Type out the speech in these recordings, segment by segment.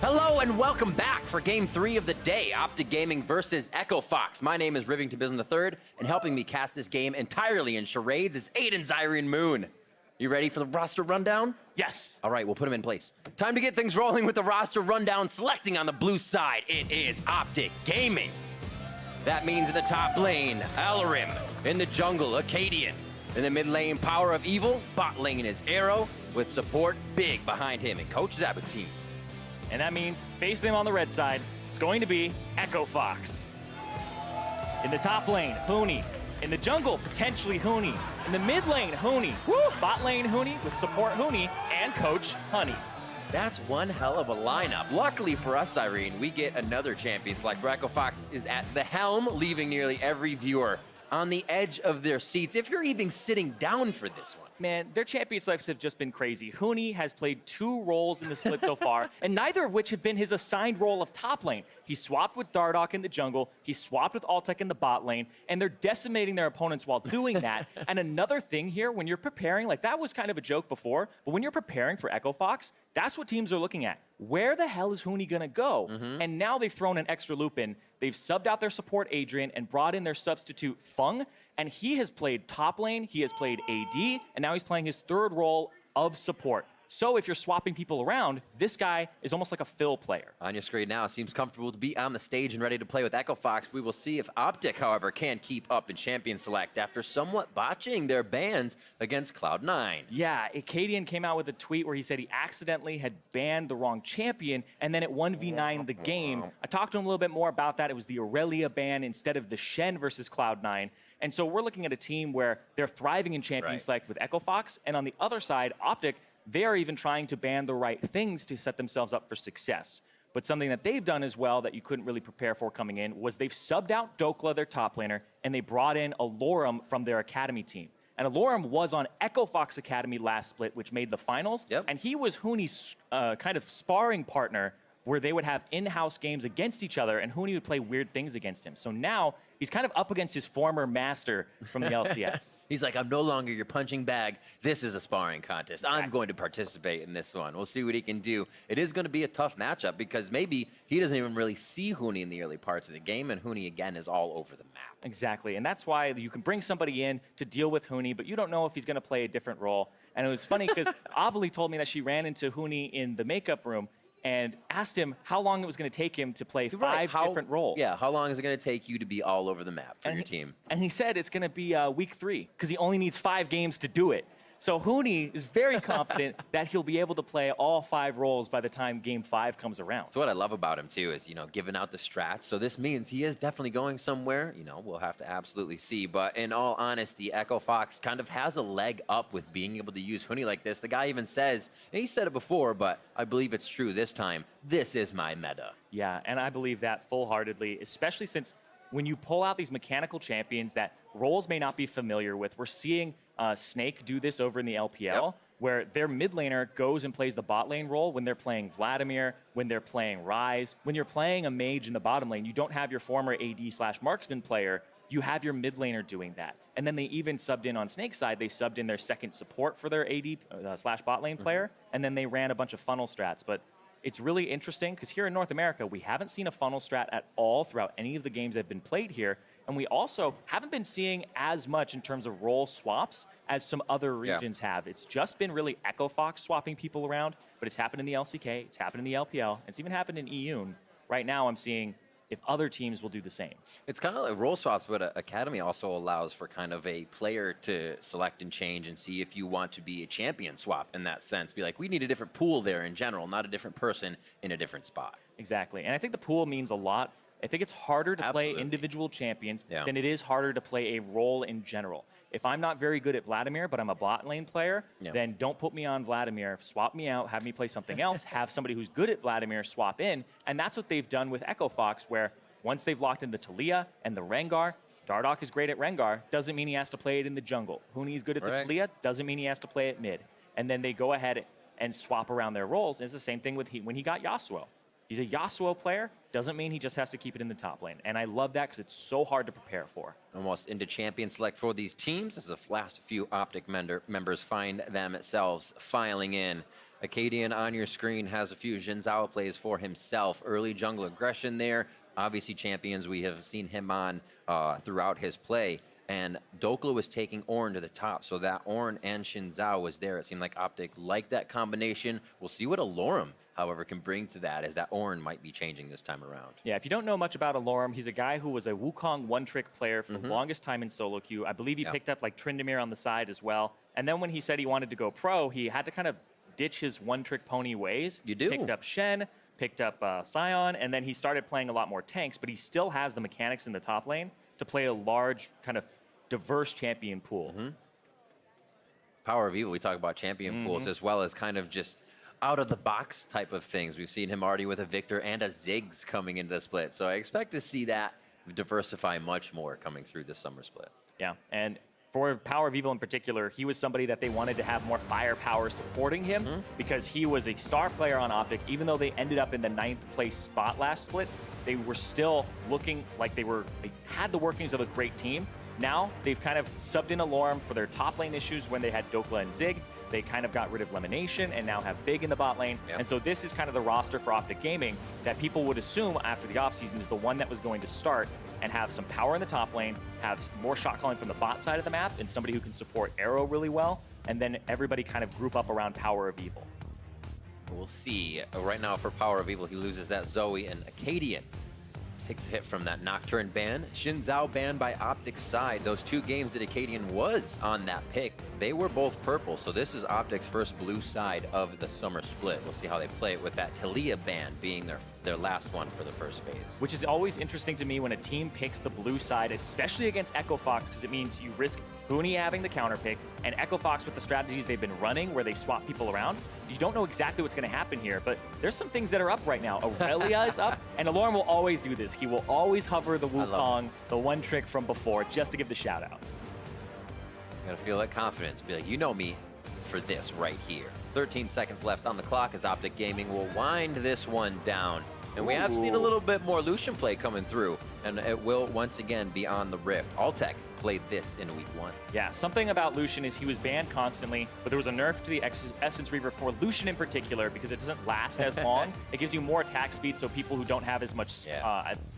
Hello and welcome back for Game 3 of the day, OpTic Gaming versus Echo Fox. My name is Rivington Bism III, and helping me cast this game entirely in charades is Aiden Zyrian Moon. You ready for the roster rundown? Yes. All right, we'll put them in place. Time to get things rolling with the roster rundown. Selecting on the blue side, it is OpTic Gaming. That means in the top lane, Alarim. In the jungle, Acadian. In the mid lane, Power of Evil. Bot lane is Arrow, with support big behind him and Coach Zabatine. And that means face them on the red side. It's going to be Echo Fox. In the top lane, Huni. In the jungle, potentially Huni. In the mid lane, Huni. Woo! Bot lane, Huni, with support Huni and Coach Honey. That's one hell of a lineup. Luckily for us, Irene, we get another champion select. Echo Fox is at the helm, leaving nearly every viewer on the edge of their seats, if you're even sitting down for this one. Man, their champion selects have just been crazy. Huni has played 2 roles in the split so far, and neither of which have been his assigned role of top lane. He swapped with Dardoch in the jungle, he swapped with OpTic in the bot lane, and they're decimating their opponents while doing that. And another thing here, when you're preparing, like that was kind of a joke before, but when you're preparing for Echo Fox, that's what teams are looking at. Where the hell is Huni gonna go? And now they've thrown an extra loop in. They've subbed out their support Adrian and brought in their substitute Fung, and he has played top lane, he has played AD, and now he's playing his 3rd role of support. So if you're swapping people around, this guy is almost like a fill player. On your screen now, seems comfortable to be on the stage and ready to play with Echo Fox. We will see if OpTic, however, can keep up in Champion Select after somewhat botching their bans against Cloud9. Yeah, Acadian came out with a tweet where he said he accidentally had banned the wrong champion, and then it 1v9 the game. I talked to him a little bit more about that. It was the Aurelia ban instead of the Shen versus Cloud9. And so we're looking at a team where they're thriving in Champion Select with Echo Fox, and on the other side, OpTic, they are even trying to ban the right things to set themselves up for success. But something that they've done as well that you couldn't really prepare for coming in was they've subbed out Dokla, their top laner, and they brought in Alorum from their academy team. And Alorum was on Echo Fox Academy last split, which made the finals. And he was Huni's kind of sparring partner where they would have in-house games against each other, and Huni would play weird things against him. So now he's kind of up against his former master from the LCS. He's like, I'm no longer your punching bag. This is a sparring contest. I'm going to participate in this one. We'll see what he can do. It is going to be a tough matchup because maybe he doesn't even really see Huni in the early parts of the game, and Huni, again, is all over the map. Exactly, and that's why you can bring somebody in to deal with Huni, but you don't know if he's going to play a different role. And it was funny because Avali told me that she ran into Huni in the makeup room and asked him how long it was going to take him to play 5 different roles. Yeah, how long is it going to take you to be all over the map for your team? And he said it's going to be week 3 because he only needs 5 games to do it. So Huni is very confident that he'll be able to play all 5 roles by the time game 5 comes around. So what I love about him too is, giving out the strats. So this means he is definitely going somewhere. We'll have to absolutely see. But in all honesty, Echo Fox kind of has a leg up with being able to use Huni like this. The guy even says, and he said it before, but I believe it's true this time, this is my meta. Yeah, and I believe that full-heartedly, especially since when you pull out these mechanical champions that roles may not be familiar with, we're seeing Snake do this over in the LPL, where their mid laner goes and plays the bot lane role when they're playing Vladimir, when they're playing Ryze. When you're playing a mage in the bottom lane, you don't have your former AD/marksman player, you have your mid laner doing that. And then they even subbed in on Snake's side, they subbed in their second support for their AD/bot lane player, and then they ran a bunch of funnel strats. But it's really interesting because here in North America, we haven't seen a funnel strat at all throughout any of the games that have been played here. And we also haven't been seeing as much in terms of role swaps as some other regions have. It's just been really Echo Fox swapping people around, but it's happened in the LCK, it's happened in the LPL, it's even happened in EU. Right now I'm seeing if other teams will do the same. It's kind of like role swaps, but Academy also allows for kind of a player to select and change and see if you want to be a champion swap in that sense. Be like, we need a different pool there in general, not a different person in a different spot. Exactly, and I think the pool means a lot. I think it's harder to play individual champions than it is harder to play a role in general. If I'm not very good at Vladimir, but I'm a bot lane player, then don't put me on Vladimir. Swap me out, have me play something else, have somebody who's good at Vladimir swap in. And that's what they've done with Echo Fox, where once they've locked in the Talia and the Rengar, Dardoch is great at Rengar, doesn't mean he has to play it in the jungle. Huni's good at the Talia, doesn't mean he has to play it mid. And then they go ahead and swap around their roles. It's the same thing with when he got Yasuo. He's a Yasuo player. Doesn't mean he just has to keep it in the top lane. And I love that because it's so hard to prepare for. Almost into champion select for these teams as the last few OpTic members find themselves filing in. Acadian on your screen has a few Xin Zhao plays for himself. Early jungle aggression there. Obviously champions we have seen him on throughout his play. And Dokla was taking Ornn to the top, so that Ornn and Xin Zhao was there. It seemed like OpTic liked that combination. We'll see what Alorum, however, can bring to that, as that Ornn might be changing this time around. Yeah, if you don't know much about Alorum, he's a guy who was a Wukong one-trick player for the longest time in solo queue. I believe he picked up like Tryndamere on the side as well. And then when he said he wanted to go pro, he had to kind of ditch his one-trick pony ways. You do. Picked up Shen, picked up Sion, and then he started playing a lot more tanks, but he still has the mechanics in the top lane to play a large kind of diverse champion pool. Power of Evil, we talk about champion pools as well as kind of just out of the box type of things. We've seen him already with a Victor and a Ziggs coming into the split. So I expect to see that diversify much more coming through this summer split. Yeah, and for Power of Evil in particular, he was somebody that they wanted to have more firepower supporting him because he was a star player on OpTic. Even though they ended up in the 9th place spot last split, they were still looking like they had the workings of a great team. Now, they've kind of subbed in Alorum for their top lane issues when they had Dokla and Zig. They kind of got rid of Lemonation and now have Big in the bot lane. And so this is kind of the roster for OpTic Gaming that people would assume after the offseason is the one that was going to start and have some power in the top lane, have more shot calling from the bot side of the map, and somebody who can support Arrow really well, and then everybody kind of group up around Power of Evil. We'll see. Right now for Power of Evil, he loses that Zoe, and Acadian takes a hit from that Nocturne ban. Xin Zhao banned by OpTic's side. Those 2 games that Acadian was on that pick, they were both purple. So this is OpTic's first blue side of the summer split. We'll see how they play it with that Talia ban being their last one for the first phase. Which is always interesting to me when a team picks the blue side, especially against Echo Fox, because it means you risk Huni having the counter pick, and Echo Fox with the strategies they've been running where they swap people around. You don't know exactly what's going to happen here, but there's some things that are up right now. Aurelia is up, and Alorum will always do this. He will always hover the Wukong, the one trick from before, just to give the shout out. You gotta feel that confidence. Be like, you know me for this right here. 13 seconds left on the clock as OpTic Gaming will wind this one down. And we have seen a little bit more Lucian play coming through, and it will once again be on the Rift. Alltech played this in week 1. Yeah, something about Lucian is he was banned constantly, but there was a nerf to the Essence Reaver for Lucian in particular because it doesn't last as long. It gives you more attack speed, so people who don't have as much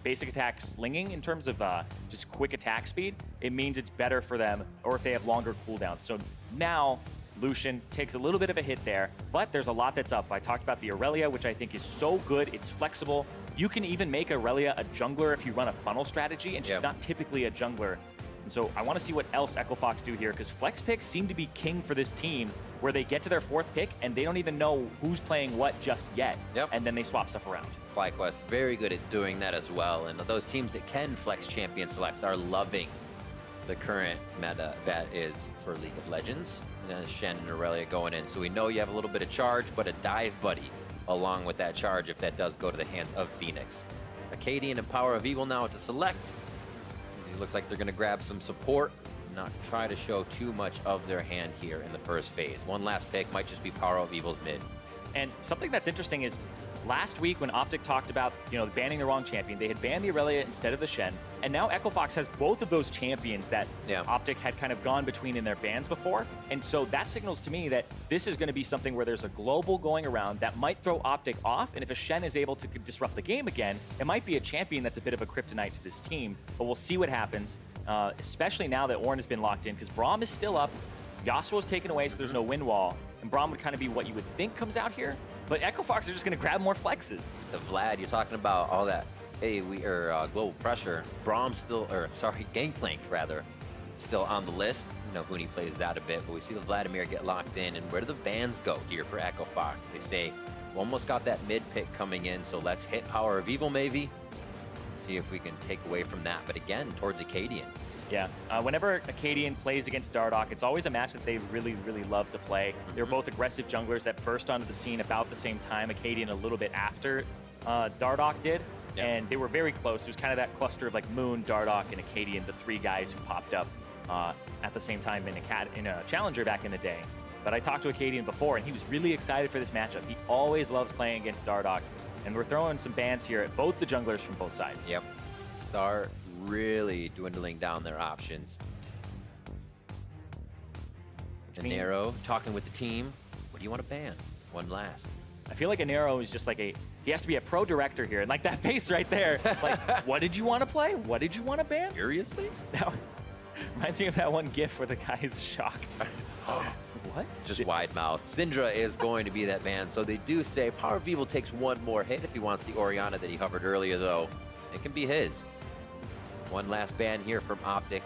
basic attack slinging in terms of just quick attack speed, it means it's better for them, or if they have longer cooldowns. So now Lucian takes a little bit of a hit there, but there's a lot that's up. I talked about the Aurelia, which I think is so good. It's flexible. You can even make Aurelia a jungler if you run a funnel strategy, and she's not typically a jungler. And so I want to see what else Echo Fox do here, because flex picks seem to be king for this team, where they get to their 4th pick and they don't even know who's playing what just yet, and then they swap stuff around. FlyQuest very good at doing that as well, and those teams that can flex champion selects are loving the current meta that is for League of Legends. And then Shen and Aurelia going in, so we know you have a little bit of charge, but a dive buddy along with that charge if that does go to the hands of Phoenix. Acadian and Power of Evil now to select. It looks like they're going to grab some support, not try to show too much of their hand here in the first phase. One last pick might just be Power of Evil's mid. And something that's interesting is last week when OpTic talked about, banning the wrong champion, they had banned the Aurelia instead of the Shen, and now Echo Fox has both of those champions that OpTic had kind of gone between in their bans before, and so that signals to me that this is going to be something where there's a global going around that might throw OpTic off, and if a Shen is able to disrupt the game again, it might be a champion that's a bit of a kryptonite to this team, but we'll see what happens, especially now that Ornn has been locked in, because Braum is still up, Yasuo's taken away, so there's no wind wall, and Braum would kind of be what you would think comes out here. But Echo Fox are just going to grab more flexes. The Vlad, you're talking about all that global pressure. Braum still, Gangplank rather, still on the list. Huni plays that a bit, but we see the Vladimir get locked in. And where do the bans go here for Echo Fox? They say, we almost got that mid pick coming in, so let's hit Power of Evil maybe. See if we can take away from that. But again, towards Acadian. Yeah, whenever Acadian plays against Dardoch, it's always a match that they really, really love to play. They're both aggressive junglers that burst onto the scene about the same time, Acadian a little bit after Dardoch did, and they were very close. It was kind of that cluster of like Moon, Dardoch, and Acadian, the 3 guys who popped up at the same time in a Challenger back in the day. But I talked to Acadian before, and he was really excited for this matchup. He always loves playing against Dardoch. And we're throwing some bans here at both the junglers from both sides. Yep. Start really dwindling down their options. Nero talking with the team. What do you want to ban? One last. I feel like Nero is just like he has to be a pro director here. And like that face right there, like, what did you want to play? What did you want to ban? Seriously? That reminds me of that one gif where the guy is shocked. What? Just wide mouth. Syndra is going to be that ban. So they do say Power of Evil takes one more hit if he wants the Orianna that he hovered earlier, though. It can be his. One last ban here from OpTic.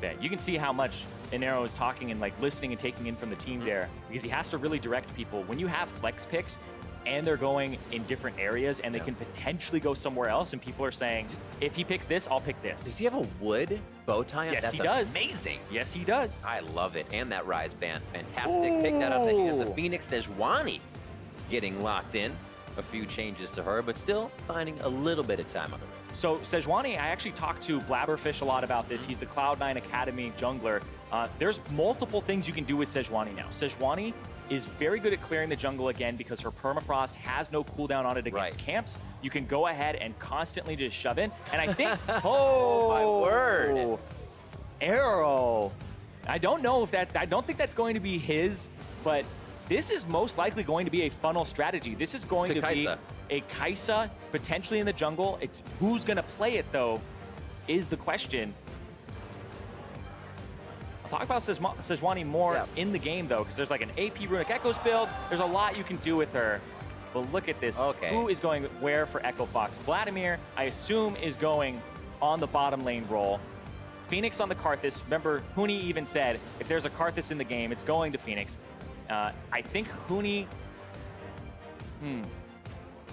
Yeah, you can see how much Enero is talking and like listening and taking in from the team there, because he has to really direct people. When you have flex picks and they're going in different areas and they can potentially go somewhere else, and people are saying, if he picks this, I'll pick this. Does he have a wood bow tie? Yes, That's he does. Amazing. Yes, he does. I love it. And that Rise band. Fantastic. Pick that up. The hands of Phoenix Sejuani getting locked in. A few changes to her, but still finding a little bit of time on the road. So Sejuani, I actually talked to Blabberfish a lot about this. He's the Cloud9 Academy jungler. There's multiple things you can do with Sejuani now. Sejuani is very good at clearing the jungle again because her permafrost has no cooldown on it against camps. You can go ahead and constantly just shove in. And I think, oh my word. Arrow. I don't know if that, I don't think that's going to be his, but this is most likely going to be a funnel strategy. This is going to be a Kai'Sa potentially in the jungle. It's who's going to play it, though, is the question. I'll talk about Sejuani more in the game, though, because there's like an AP Runic Echoes build. There's a lot you can do with her. But look at this. Okay. Who is going where for Echo Fox? Vladimir, I assume, is going on the bottom lane role. Phoenix on the Karthus. Remember, Huni even said, if there's a Karthus in the game, it's going to Phoenix. I think Huni,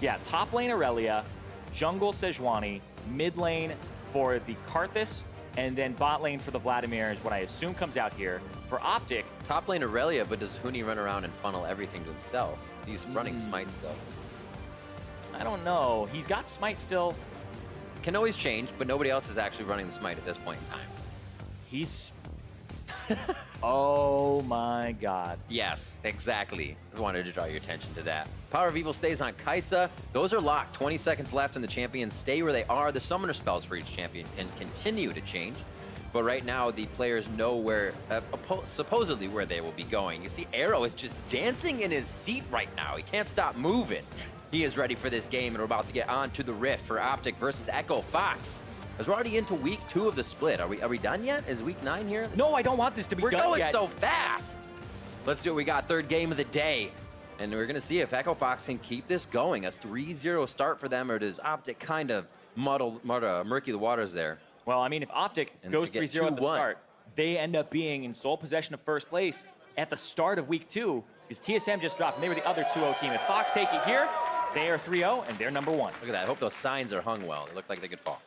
yeah, top lane Aurelia, jungle Sejuani, mid lane for the Karthus, and then bot lane for the Vladimir is what I assume comes out here. For OpTic, top lane Aurelia, but does Huni run around and funnel everything to himself? He's running Smite still. I don't know. He's got Smite still. Can always change, but nobody else is actually running the Smite at this point in time. He's... Oh my god. Yes, exactly. I wanted to draw your attention to that. Power of Evil stays on Kai'Sa. Those are locked. 20 seconds left and the champions stay where they are. The summoner spells for each champion can continue to change. But right now, the players know where, supposedly where they will be going. You see, Arrow is just dancing in his seat right now. He can't stop moving. He is ready for this game, and we're about to get on to the Rift for OpTic versus Echo Fox. As we're already into week 2 of the split. Are we done yet? Is week 9 here? No, I don't want this to be done yet. We're going so fast. Let's do it. We got third game of the day. And we're going to see if Echo Fox can keep this going. A 3-0 start for them, or does OpTic kind of murky the waters there? Well, I mean, if OpTic goes 3-0 at the start, they end up being in sole possession of first place at the start of week 2, because TSM just dropped, and they were the other 2-0 team. If Fox take it here, they are 3-0, and they're number 1. Look at that. I hope those signs are hung well. They look like they could fall.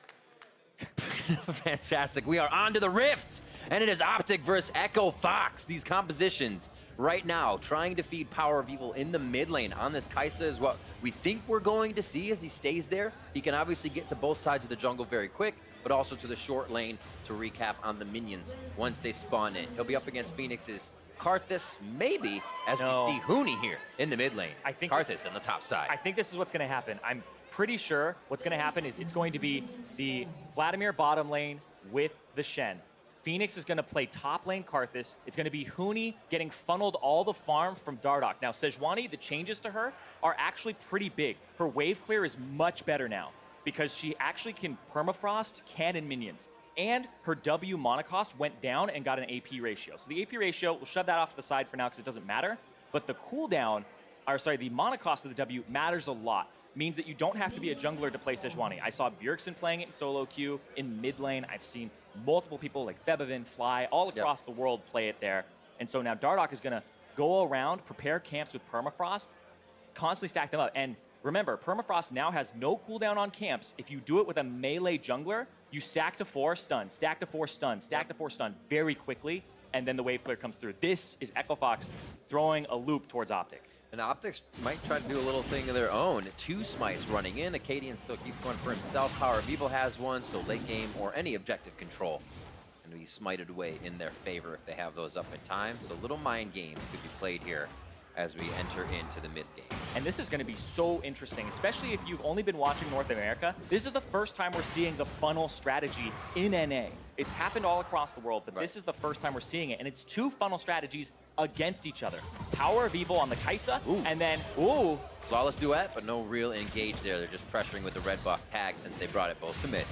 Fantastic. We are on to the Rift, and it is OpTic versus Echo Fox. These compositions right now trying to feed Power of Evil in the mid lane on this Kai'Sa is what we think we're going to see as he stays there. He can obviously get to both sides of the jungle very quick, but also to the short lane to recap on the minions once they spawn in. He'll be up against Phoenix's Karthus, maybe, as we see Huni here in the mid lane. I think Karthus on the top side. I think this is what's going to happen. I'm pretty sure what's going to happen is it's going to be the Vladimir bottom lane with the Shen. Phoenix is going to play top lane Karthus. It's going to be Huni getting funneled all the farm from Dardoch. Now, Sejuani, the changes to her are actually pretty big. Her wave clear is much better now because she actually can permafrost cannon minions. And her W monocost went down and got an AP ratio. So the AP ratio, we'll shove that off to the side for now because it doesn't matter. But the cooldown, or sorry, the monocost of the W matters a lot. Means that you don't have to be a jungler to play Sejuani. I saw Bjergsen playing it in solo queue in mid lane. I've seen multiple people like Febivin, Fly, all across the world play it there. And so now Dardoch is going to go around, prepare camps with permafrost, constantly stack them up. And remember, permafrost now has no cooldown on camps. If you do it with a melee jungler, you stack to 4, stun, stack to 4, stun, stack to 4, stun very quickly, and then the wave clear comes through. This is Echo Fox throwing a loop towards OpTic. And OpTic might try to do a little thing of their own. 2 smites running in. Acadian still keeps going for himself. Power of Evil has one, so late game or any objective control can be smited away in their favor if they have those up in time. So little mind games could be played here as we enter into the mid game. And this is going to be so interesting, especially if you've only been watching North America. This is the first time we're seeing the funnel strategy in NA. It's happened all across the world, but this is the first time we're seeing it. And it's two funnel strategies against each other. Power of Evil on the Kai'Sa, and then, Flawless duet, but no real engage there. They're just pressuring with the red buff tag since they brought it both to mid.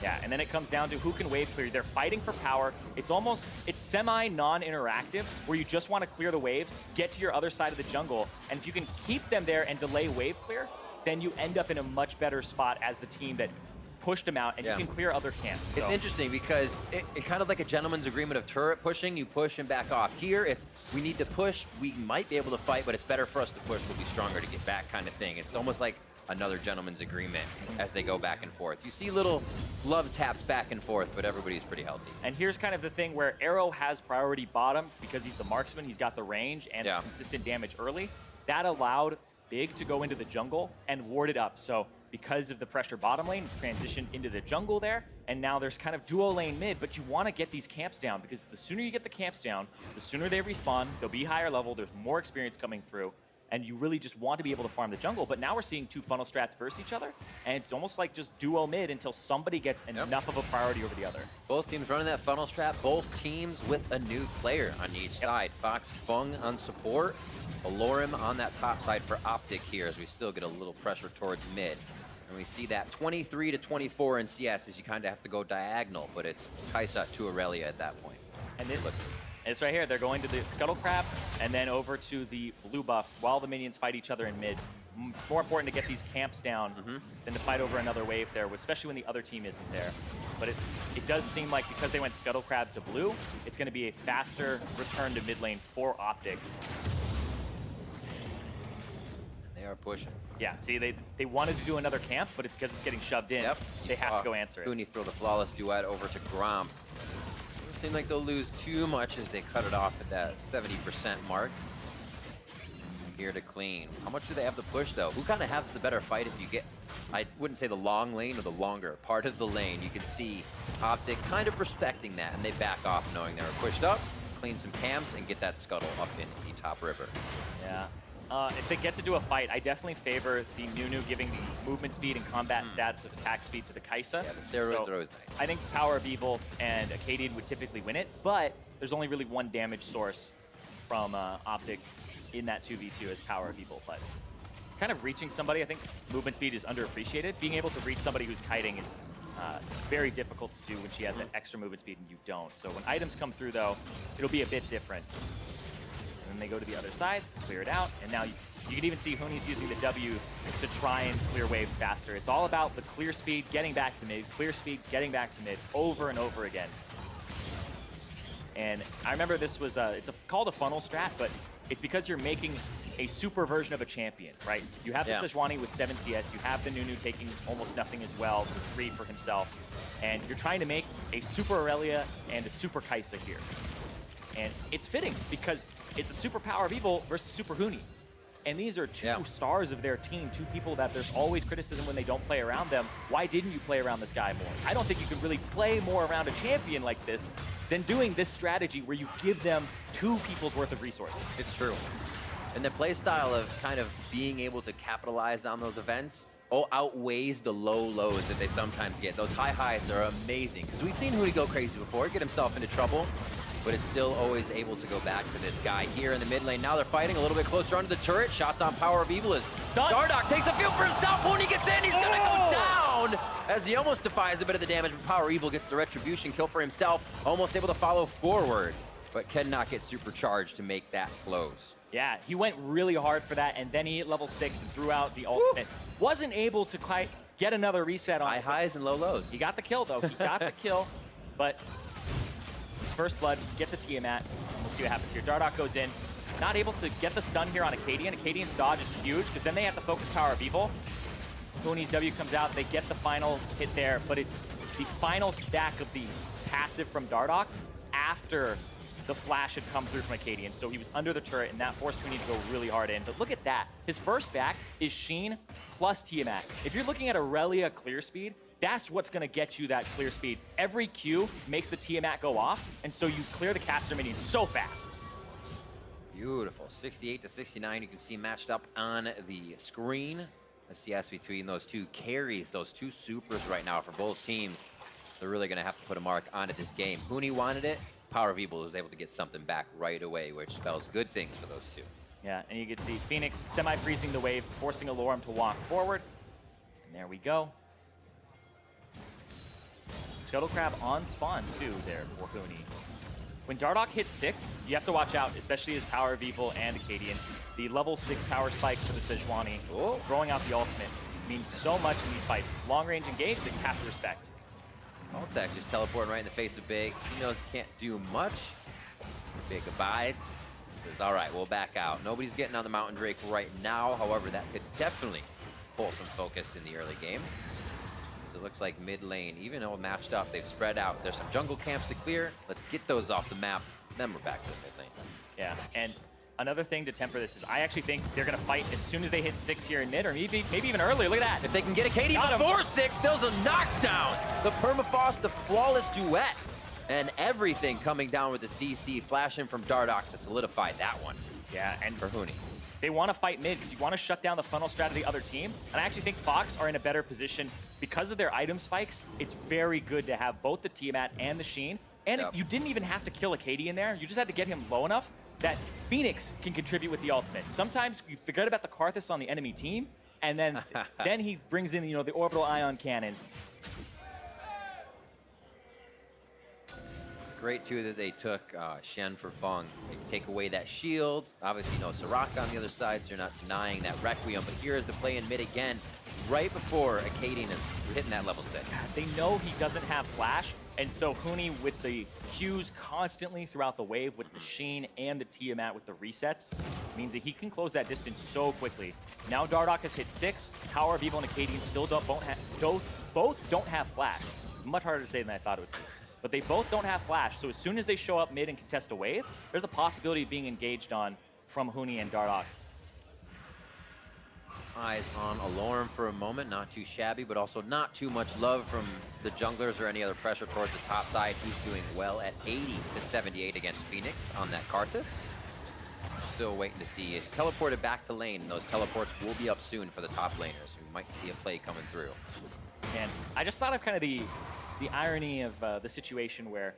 Yeah, and then it comes down to who can wave clear. They're fighting for power. It's semi-non-interactive, where you just want to clear the waves, get to your other side of the jungle, and if you can keep them there and delay wave clear, then you end up in a much better spot as the team that pushed them out, and you can clear other camps. It's interesting because it's kind of like a gentleman's agreement of turret pushing. You push and back off. Here, it's we need to push. We might be able to fight, but it's better for us to push. We'll be stronger to get back kind of thing. It's almost like another gentleman's agreement as they go back and forth. You see little love taps back and forth, but everybody's pretty healthy. And here's kind of the thing where Arrow has priority bottom because he's the marksman, he's got the range and the consistent damage early. That allowed Big to go into the jungle and ward it up. So because of the pressure bottom lane, transitioned into the jungle there, and now there's kind of duo lane mid, but you want to get these camps down because the sooner you get the camps down, the sooner they respawn, they'll be higher level, there's more experience coming through, and you really just want to be able to farm the jungle. But now we're seeing two funnel strats versus each other, and it's almost like just duo mid until somebody gets enough of a priority over the other. Both teams running that funnel strat, both teams with a new player on each side. Fox Fung on support, Alorim on that top side for OpTic here as we still get a little pressure towards mid. And we see that 23 to 24 in CS as you kind of have to go diagonal, but it's Kai'Sa to Aurelia at that point. And this right here, they're going to the Scuttle Crab and then over to the blue buff while the minions fight each other in mid. It's more important to get these camps down than to fight over another wave there, especially when the other team isn't there. But it does seem like because they went Scuttle Crab to blue, it's going to be a faster return to mid lane for OpTic. They are pushing. Yeah, see, they wanted to do another camp, but because it's getting shoved in, they have to go answer it. Huni throw the flawless duet over to Grom. Doesn't seem like they'll lose too much as they cut it off at that 70% mark. Here to clean. How much do they have to push, though? Who kind of has the better fight if you get, I wouldn't say the long lane or the longer part of the lane. You can see OpTic kind of respecting that, and they back off knowing they were pushed up, clean some cams, and get that scuttle up in the top river. Yeah. If it gets into a fight, I definitely favor the Nunu giving the movement speed and combat stats of attack speed to the Kai'Sa. Yeah, the steroids are always nice. I think Power of Evil and Acadian would typically win it, but there's only really one damage source from OpTic in that 2v2 as Power of Evil. But kind of reaching somebody, I think movement speed is underappreciated. Being able to reach somebody who's kiting is very difficult to do when she has that extra movement speed and you don't. So when items come through, though, it'll be a bit different. And then they go to the other side, clear it out, and now you can even see Huni's using the W to try and clear waves faster. It's all about the clear speed, getting back to mid, clear speed, getting back to mid, over and over again. And I remember this was, called a funnel strat, but it's because you're making a super version of a champion, right? You have the Sejuani with 7 CS, you have the Nunu taking almost nothing as well, with 3 for himself, and you're trying to make a super Aurelia and a super Kai'Sa here. And it's fitting because it's a super Power of Evil versus super Huni. And these are two stars of their team, two people that there's always criticism when they don't play around them. Why didn't you play around this guy more? I don't think you can really play more around a champion like this than doing this strategy where you give them 2 people's worth of resources. It's true. And the play style of kind of being able to capitalize on those events outweighs the low lows that they sometimes get. Those high highs are amazing because we've seen Huni go crazy before, get himself into trouble, but it's still always able to go back to this guy here in the mid lane. Now they're fighting a little bit closer onto the turret. Shots on Power of Evil as Dardoch takes a field for himself. When he gets in, he's gonna go down as he almost defies a bit of the damage, but Power of Evil gets the retribution kill for himself, almost able to follow forward, but cannot get supercharged to make that close. Yeah, he went really hard for that, and then he hit level 6 and threw out the ultimate. Wasn't able to quite get another reset on high highs and low lows. He got the kill, though. He got the kill, but First Blood gets a Tiamat. We'll see what happens here. Dardoch goes in. Not able to get the stun here on Acadian. Acadian's dodge is huge because then they have to focus Power of Evil. Huni's W comes out. They get the final hit there, but it's the final stack of the passive from Dardoch after the flash had come through from Acadian. So he was under the turret, and that forced Huni to go really hard in. But look at that. His first back is Sheen plus Tiamat. If you're looking at Aurelia clear speed, that's what's going to get you that clear speed. Every Q makes the Tiamat go off, and so you clear the caster minion so fast. Beautiful. 68 to 69. You can see matched up on the screen. LCS between those two carries, those two supers right now for both teams. They're really going to have to put a mark onto this game. Huni wanted it. Power of Evil was able to get something back right away, which spells good things for those two. Yeah, and you can see Phoenix semi-freezing the wave, forcing Alorum to walk forward. And there we go. Scuttle Crab on spawn, too, there for Huni. When Dardoch hits 6, you have to watch out, especially his Power of Evil and Acadian. The level 6 power spike for the Sejuani, throwing out the ultimate, means so much in these fights. Long-range engage that you have to respect. OpTic just teleporting right in the face of Big. He knows he can't do much. Big abides. Says, all right, we'll back out. Nobody's getting on the Mountain Drake right now. However, that could definitely pull some focus in the early game. So it looks like mid lane, even though matched up, they've spread out. There's some jungle camps to clear. Let's get those off the map. Then we're back to the mid lane. Yeah, and another thing to temper this is I actually think they're going to fight as soon as they hit 6 here in mid, or maybe even earlier. Look at that. If they can get Acadian before 6, those are knockdowns. The permafrost, the flawless duet, and everything coming down with the CC flashing from Dardoch to solidify that one. Yeah, and for Huni. They want to fight mid because you want to shut down the funnel strat of the other team. And I actually think Fox are in a better position because of their item spikes. It's very good to have both the Tiamat and the Sheen. And you didn't even have to kill Acadian there. You just had to get him low enough that Phoenix can contribute with the ultimate. Sometimes you forget about the Karthus on the enemy team, and then then he brings in the orbital ion cannon. Great, too, that they took Shen for Feng. They take away that shield. Obviously, no Soraka on the other side, so you're not denying that Requiem. But here is the play in mid again, right before Acadian is hitting that level 6. They know he doesn't have flash, and so Huni with the Qs constantly throughout the wave with the Sheen and the Tiamat with the resets means that he can close that distance so quickly. Now Dardoch has hit 6. Power of Evil and Acadian still both don't have flash. It's much harder to say than I thought it would be. But they both don't have flash, so as soon as they show up mid and contest a wave, there's a possibility of being engaged on from Huni and Dardoch. Eyes on Alorum for a moment, not too shabby, but also not too much love from the junglers or any other pressure towards the top side. He's doing well at 80 to 78 against Phoenix on that Karthus. Still waiting to see. He's teleported back to lane, and those teleports will be up soon for the top laners. We might see a play coming through. And I just thought of kind of the irony of the situation where,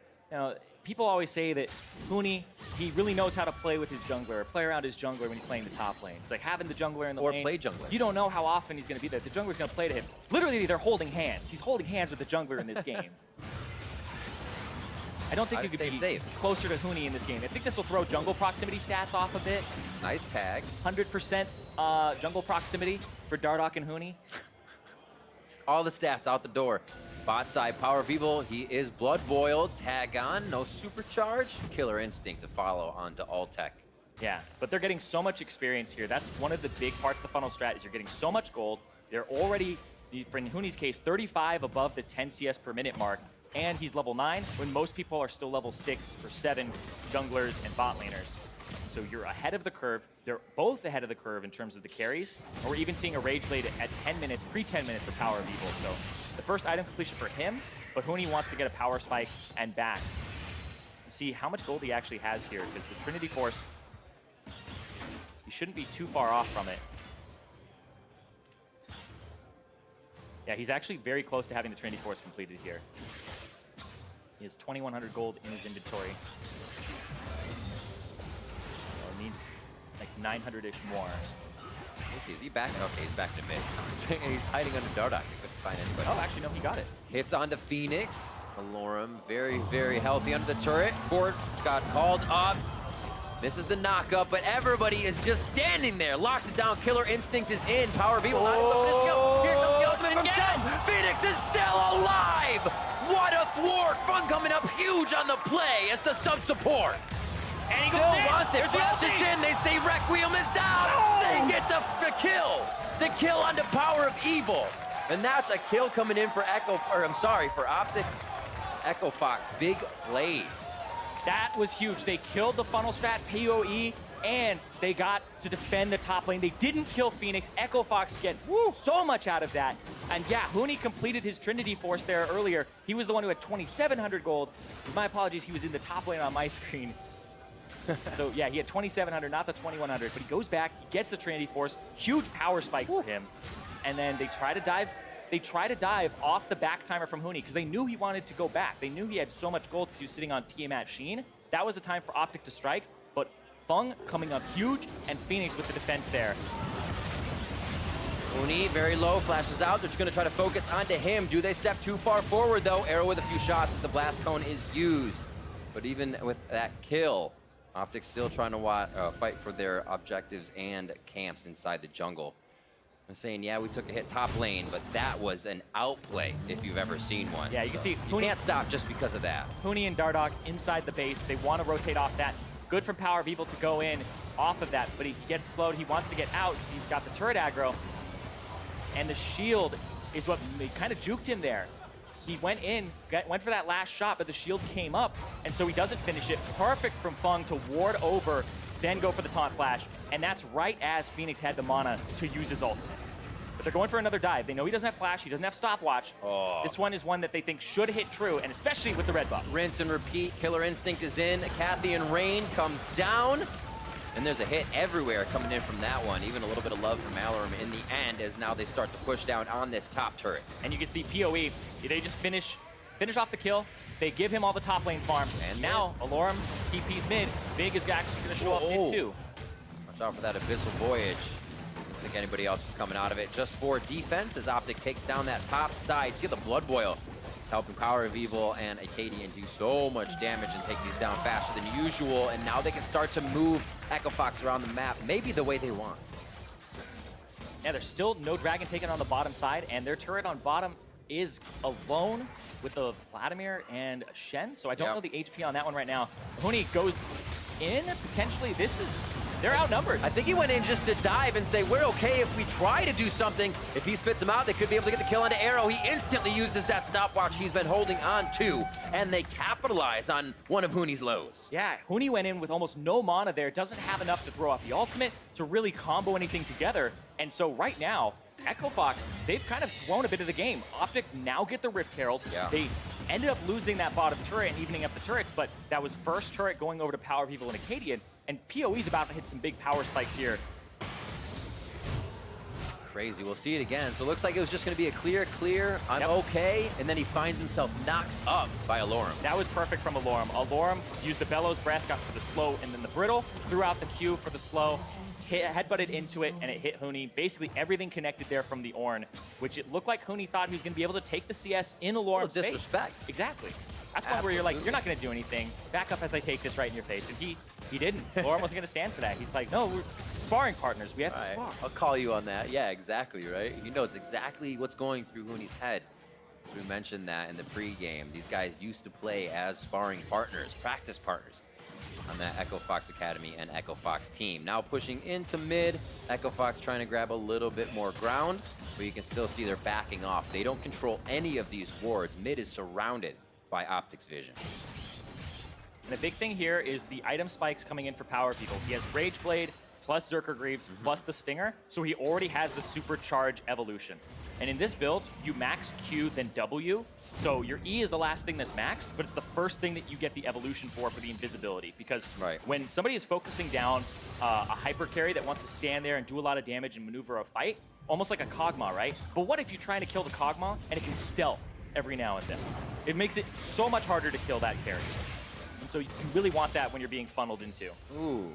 people always say that Huni, he really knows how to play with his jungler, or play around his jungler when he's playing the top lane. It's like having the jungler in the lane. Or play jungler. You don't know how often he's going to be there. The jungler's going to play to him. Literally, they're holding hands. He's holding hands with the jungler in this game. I don't think you could be closer to Huni in this game. I think this will throw jungle proximity stats off a bit. Nice tags. 100% jungle proximity for Dardoch and Huni. All the stats out the door. Bot side, Power of Evil, he is blood boiled. Tag on, no supercharge. Killer Instinct to follow onto OpTic. Yeah, but they're getting so much experience here. That's one of the big parts of the funnel strat is you're getting so much gold. They're already, in Huni's case, 35 above the 10 CS per minute mark. And he's level 9, when most people are still level 6 or 7 junglers and bot laners. So you're ahead of the curve. They're both ahead of the curve in terms of the carries. And we're even seeing a Rage Blade at 10 minutes, pre-10 minutes for Power of Evil. So the first item completion for him, but Huni wants to get a Power Spike and back. See how much gold he actually has here, because the Trinity Force, he shouldn't be too far off from it. Yeah, he's actually very close to having the Trinity Force completed here. He has 2,100 gold in his inventory. Well, needs like 900-ish more. Let's see, is he back? Okay, he's back to mid. He's hiding under Dardoch. He couldn't find anybody. Oh, actually, no, he got it. Hits onto Phoenix. Alorum, very, very healthy under the turret. Fort got called up. Misses the knockup, but everybody is just standing there. Locks it down. Killer Instinct is in. Power of Evil. Here comes the ultimate from Zen. Phoenix is still alive. What a thwart. Fun coming up huge on the play as the sub-support. And he Still wants it. Flashes in. They say Requiem is down. They get the kill. The kill onto Power of Evil. And that's a kill coming in for for OpTic. Echo Fox. Big plays. That was huge. They killed the funnel strat, PoE, and they got to defend the top lane. They didn't kill Phoenix. Echo Fox get so much out of that. And yeah, Huni completed his Trinity Force there earlier. He was the one who had 2,700 gold. My apologies, he was in the top lane on my screen. So yeah, he had 2,700, not the 2,100, but he goes back, he gets the Trinity Force, huge power spike for him, and then they try to dive. They try to dive off the back timer from Huni because they knew he wanted to go back. They knew he had so much gold because he was sitting on Tiamat Sheen. That was the time for OpTic to strike, but Feng coming up huge, and Phoenix with the defense there. Huni very low, flashes out. They're just going to try to focus onto him. Do they step too far forward, though? Arrow with a few shots as the blast cone is used. But even with that kill, OpTic still trying to fight for their objectives and camps inside the jungle. I'm saying, yeah, we took a hit top lane, but that was an outplay if you've ever seen one. Yeah, you can see you can't stop just because of that. Huni and Dardoch inside the base. They want to rotate off that. Good from Power of Evil to go in off of that, but he gets slowed. He wants to get out. He's got the turret aggro. And the shield is what kind of juked him there. He went in, went for that last shot, but the shield came up, and so he doesn't finish it. Perfect from Feng to ward over, then go for the taunt flash. And that's right as Phoenix had the mana to use his ultimate. But they're going for another dive. They know he doesn't have flash, he doesn't have stopwatch. Oh. This one is one that they think should hit true, and especially with the red buff. Rinse and repeat, Killer Instinct is in, Kathy and Rain comes down. And there's a hit everywhere coming in from that one. Even a little bit of love from Alarum in the end as now they start to push down on this top turret. And you can see PoE, they just finish off the kill. They give him all the top lane farm. And now, Alarum TP's mid. Big is actually going to show up mid too. Watch out for that Abyssal Voyage. I don't think anybody else was coming out of it. Just for defense as OpTic takes down that top side. See the Blood Boil helping Power of Evil and Acadian do so much damage and take these down faster than usual. And now they can start to move Echo Fox around the map, maybe the way they want. Yeah, there's still no dragon taken on the bottom side, and their turret on bottom is alone with the Vladimir and Shen. So I don't know the HP on that one right now. Huni goes in, potentially. They're outnumbered. I think he went in just to dive and say, we're okay if we try to do something. If he spits him out, they could be able to get the kill onto Arrow. He instantly uses that stopwatch he's been holding on to, and they capitalize on one of Huni's lows. Yeah, Huni went in with almost no mana there, doesn't have enough to throw off the ultimate to really combo anything together. And so right now, Echo Fox, they've kind of thrown a bit of the game. OpTic now get the Rift Herald. Yeah. They ended up losing that bottom turret and evening up the turrets, but that was first turret going over to Power of Evil and Acadian, and PoE's about to hit some big power spikes here. Crazy, we'll see it again. So it looks like it was just gonna be a clear, I'm okay, and then he finds himself knocked up by Alarum. That was perfect from Alarum. Alarum used the Bellows Breath, got for the slow, and then the Brittle, threw out the Q for the slow, headbutted into it, and it hit Huni. Basically everything connected there from the Ornn, which it looked like Huni thought he was gonna be able to take the CS in Alarum's face. Disrespect. Exactly. That's one where you're like, you're not gonna do anything. Back up as I take this right in your face. And he didn't. Alarum wasn't gonna stand for that. He's like, no, we're sparring partners. We have to spar. I'll call you on that. Yeah, exactly, right? He knows exactly what's going through Huni's head. We mentioned that in the pregame. These guys used to play as sparring partners, practice partners on that Echo Fox Academy and Echo Fox team. Now pushing into mid, Echo Fox trying to grab a little bit more ground, but you can still see they're backing off. They don't control any of these wards. Mid is surrounded by OpTic's vision. And the big thing here is the item spikes coming in for Power of Evil. He has Rage Blade, plus Zerker Greaves, plus the Stinger, so he already has the Supercharge evolution. And in this build, you max Q, then W, so your E is the last thing that's maxed, but it's the first thing that you get the evolution for the invisibility, because when somebody is focusing down a hyper carry that wants to stand there and do a lot of damage and maneuver a fight, almost like a Kog'Maw, right? But what if you're trying to kill the Kog'Maw and it can stealth every now and then? It makes it so much harder to kill that carry. And so you really want that when you're being funneled into. Ooh,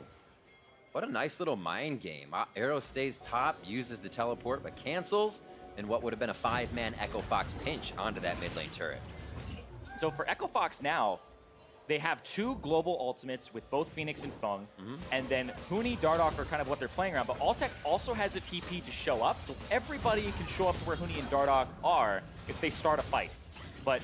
what a nice little mind game. Arrow stays top, uses the teleport, but cancels, and what would have been a 5-man Echo Fox pinch onto that mid lane turret. So for Echo Fox now, they have 2 global ultimates with both Phoenix and Feng, and then Huni, Dardoch are kind of what they're playing around, but OpTic also has a TP to show up, so everybody can show up to where Huni and Dardoch are if they start a fight. But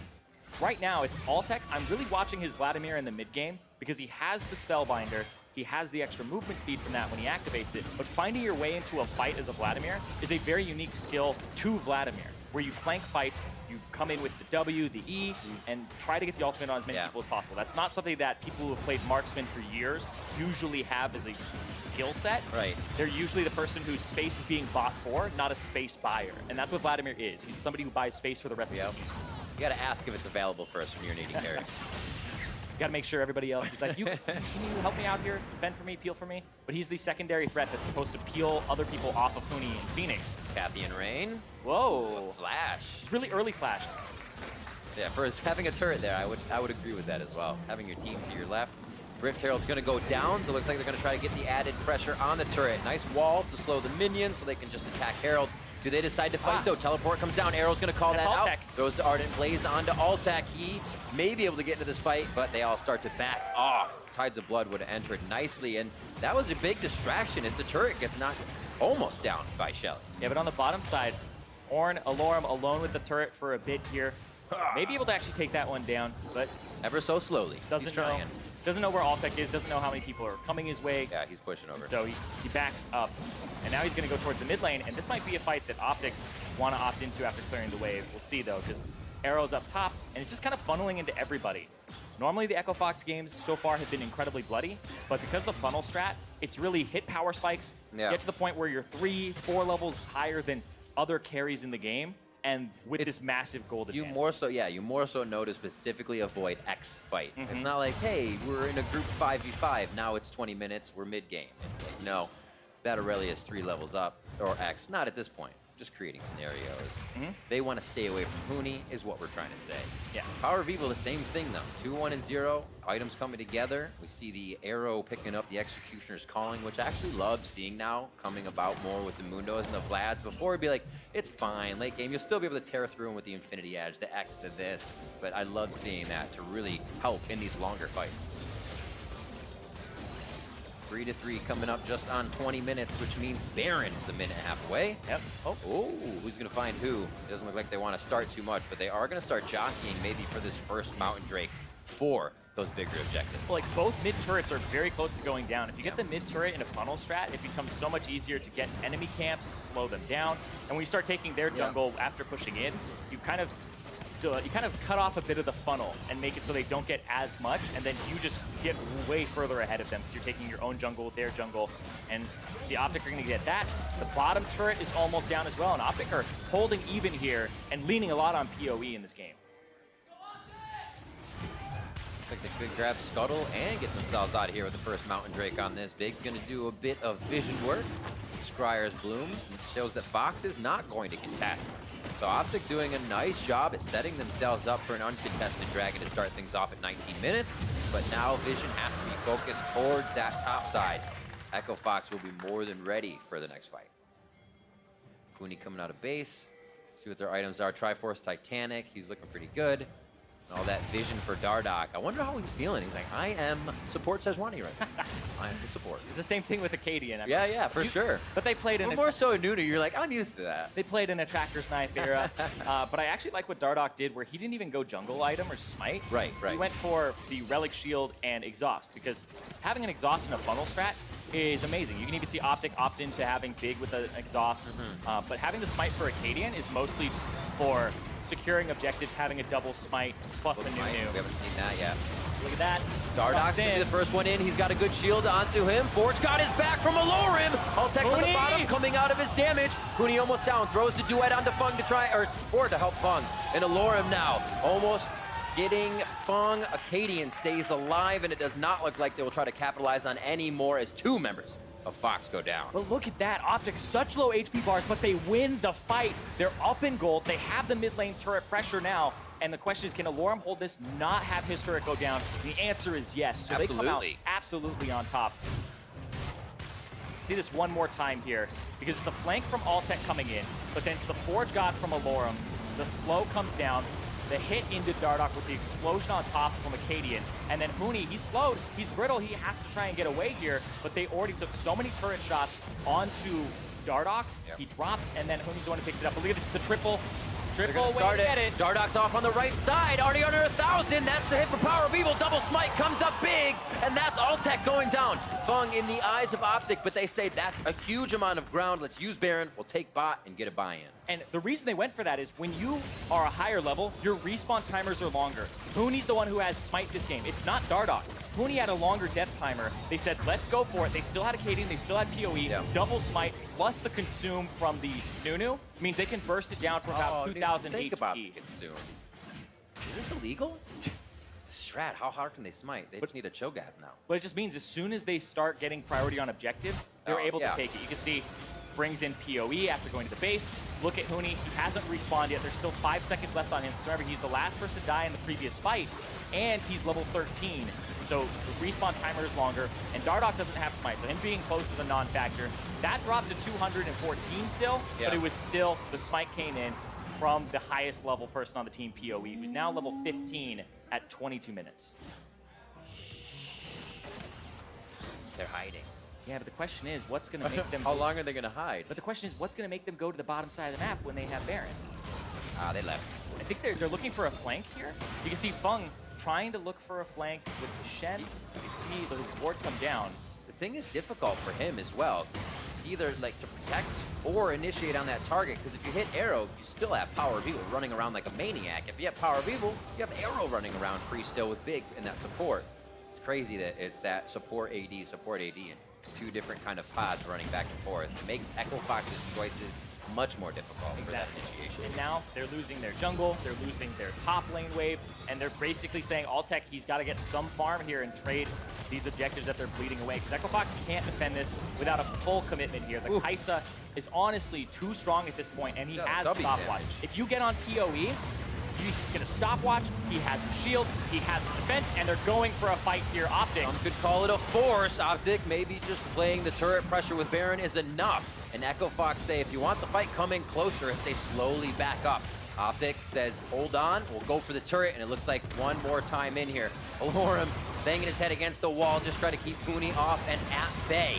right now, it's OpTic. I'm really watching his Vladimir in the mid game because he has the Spellbinder, he has the extra movement speed from that when he activates it, but finding your way into a fight as a Vladimir is a very unique skill to Vladimir, where you flank fights, you come in with the W, the E, and try to get the ultimate on as many people as possible. That's not something that people who have played marksman for years usually have as a skill set. Right. They're usually the person whose space is being bought for, not a space buyer. And that's what Vladimir is. He's somebody who buys space for the rest of the game. You gotta ask if it's available first when you're an AD carry. You gotta make sure everybody else is like, can you help me out here? Defend for me, peel for me? But he's the secondary threat that's supposed to peel other people off of Huni and Phoenix. Kathy and Rain. Whoa. Flash. It's really early flash. Yeah, for having a turret there, I would agree with that as well. Having your team to your left. Rift Herald's gonna go down, so it looks like they're gonna try to get the added pressure on the turret. Nice wall to slow the minions so they can just attack Herald. Do they decide to fight though? Teleport comes down, Arrow's gonna call that out. Goes to Ardent, plays onto OpTic. He may be able to get into this fight, but they all start to back off. Tides of Blood would have entered nicely, and that was a big distraction as the turret gets knocked almost down by Shelly. Yeah, but on the bottom side, Ornn, Alorum alone with the turret for a bit here. Maybe able to actually take that one down, but ever so slowly. He's trying. Doesn't know where OpTic is, doesn't know how many people are coming his way. Yeah, he's pushing over. So he backs up, and now he's going to go towards the mid lane, and this might be a fight that OpTic want to opt into after clearing the wave. We'll see, though, because Arrow's up top, and it's just kind of funneling into everybody. Normally, the Echo Fox games so far have been incredibly bloody, but because of the funnel strat, it's really hit power spikes, get to the point where you're 3-4 levels higher than other carries in the game, and with this massive gold advantage. You more so know to specifically avoid X fight. It's not like, hey, we're in a group 5v5, now it's 20 minutes, we're mid-game. It's like, no, that Aurelius 3 levels up, or X, not at this point. Just creating scenarios. They want to stay away from Huni, is what we're trying to say. Yeah. Power of Evil, the same thing though. 2-1 and 0, items coming together. We see the Arrow picking up the Executioner's Calling, which I actually love seeing now, coming about more with the Mundos and the Vlads. Before it'd be like, it's fine, late game, you'll still be able to tear through them with the Infinity Edge, the X to this. But I love seeing that to really help in these longer fights. 3-3 coming up just on 20 minutes, which means Baron is a minute and a half away. Yep. Oh, who's going to find who? It doesn't look like they want to start too much, but they are going to start jockeying maybe for this first Mountain Drake for those bigger objectives. Like, both mid turrets are very close to going down. If you get the mid turret in a funnel strat, it becomes so much easier to get enemy camps, slow them down, and when you start taking their jungle after pushing in, you kind of cut off a bit of the funnel and make it so they don't get as much, and then you just get way further ahead of them because you're taking your own jungle, their jungle, and see, OpTic are going to get that. The bottom turret is almost down as well, and OpTic are holding even here and leaning a lot on PoE in this game. Looks like they could grab Scuttle and get themselves out of here with the first Mountain Drake on this. Big's going to do a bit of vision work. Scryer's Bloom shows that Fox is not going to contest. So OpTic doing a nice job at setting themselves up for an uncontested Dragon to start things off at 19 minutes. But now Vision has to be focused towards that top side. Echo Fox will be more than ready for the next fight. Huni coming out of base. See what their items are. Triforce Titanic. He's looking pretty good. And all that vision for Dardoch. I wonder how he's feeling. He's like, I am support Sejuani right now. I am the support. It's the same thing with Acadian. I mean, yeah, for sure. But they played in more so in Nunu, you're like, I'm used to that. They played in a Tracker's Knife era. But I actually like what Dardoch did, where he didn't even go jungle item or smite. Right. He went for the Relic Shield and Exhaust, because having an Exhaust in a funnel strat is amazing. You can even see OpTic opt into having Big with an Exhaust. But having the smite for Acadian is mostly for securing objectives, having a double smite plus the Nunu. We haven't seen that yet. Look at that. Dardoch's gonna be the first one in. He's got a good shield onto him. Forge got his back from Alorim. OpTic from the bottom, coming out of his damage. Huni almost down, throws the duet onto Fung to try, or Ford to help Fung. And Alorim now almost getting Fung. Acadian stays alive, and it does not look like they will try to capitalize on any more as two members of Fox go down. But look at that, OpTic, such low HP bars, but they win the fight. They're up in gold. They have the mid lane turret pressure now. And the question is, can Alorum hold this, not have his turret go down? The answer is yes. So they come out absolutely on top. See this one more time here, because it's the flank from OpTic coming in, but then it's the Forge God from Alorum. The slow comes down, the hit into Dardoch with the explosion on top from Acadian, and then Huni, he's slowed, he's brittle, he has to try and get away here, but they already took so many turret shots onto Dardoch. He drops, and then Huni's the one who picks it up. But look at this, the triple way to get it. Dardoch's off on the right side, already under 1,000. That's the hit for Power of Evil. Double smite comes up big, and that's OpTic going down. Fung in the eyes of OpTic, but they say that's a huge amount of ground. Let's use Baron. We'll take bot and get a buy-in. And the reason they went for that is when you are a higher level, your respawn timers are longer. Huni's the one who has smite this game. It's not Dardoch. Huni had a longer death timer. They said, let's go for it. They still had Acadian, they still had PoE, double smite, plus the consume from the Nunu means they can burst it down for about 2,000 HP. Think about the consume. Is this illegal? Strat, how hard can they smite? They just need a Cho'Gath now. But it just means as soon as they start getting priority on objectives, they're able to take it. You can see, brings in PoE after going to the base. Look at Huni, he hasn't respawned yet. There's still 5 seconds left on him. So remember, he's the last person to die in the previous fight, and he's level 13. So the respawn timer is longer, and Dardoch doesn't have smite, so him being close is a non-factor. That dropped to 214 still, but it was still, the smite came in from the highest level person on the team, PoE, who's now level 15 at 22 minutes. They're hiding. Yeah, but the question is, what's going to make them... How long are they going to hide? But the question is, what's going to make them go to the bottom side of the map when they have Baron? Ah, they left. I think they're looking for a flank here. You can see Feng trying to look for a flank with the Shen. You see the ward come down. The thing is difficult for him as well. Either like to protect or initiate on that target, because if you hit Arrow, you still have Power of Evil running around like a maniac. If you have Power of Evil, you have Arrow running around free still with Big in that support. It's crazy that it's that support AD, and two different kind of pods running back and forth. It makes Echo Fox's choices much more difficult for that initiation. And now they're losing their jungle, they're losing their top lane wave, and they're basically saying, OpTic, he's got to get some farm here and trade these objectives that they're bleeding away. Because Echo Fox can't defend this without a full commitment here. The Kai'Sa is honestly too strong at this point, and he has stopwatch. If you get on PoE, he's going to stopwatch, he has the shield, he has the defense, and they're going for a fight here. OpTic. Some could call it a force. OpTic, maybe just playing the turret pressure with Baron is enough. And Echo Fox say, if you want the fight, come in closer as they slowly back up. OpTic says, hold on, we'll go for the turret, and it looks like one more time in here. Alorum banging his head against the wall, just try to keep Huni off and at bay.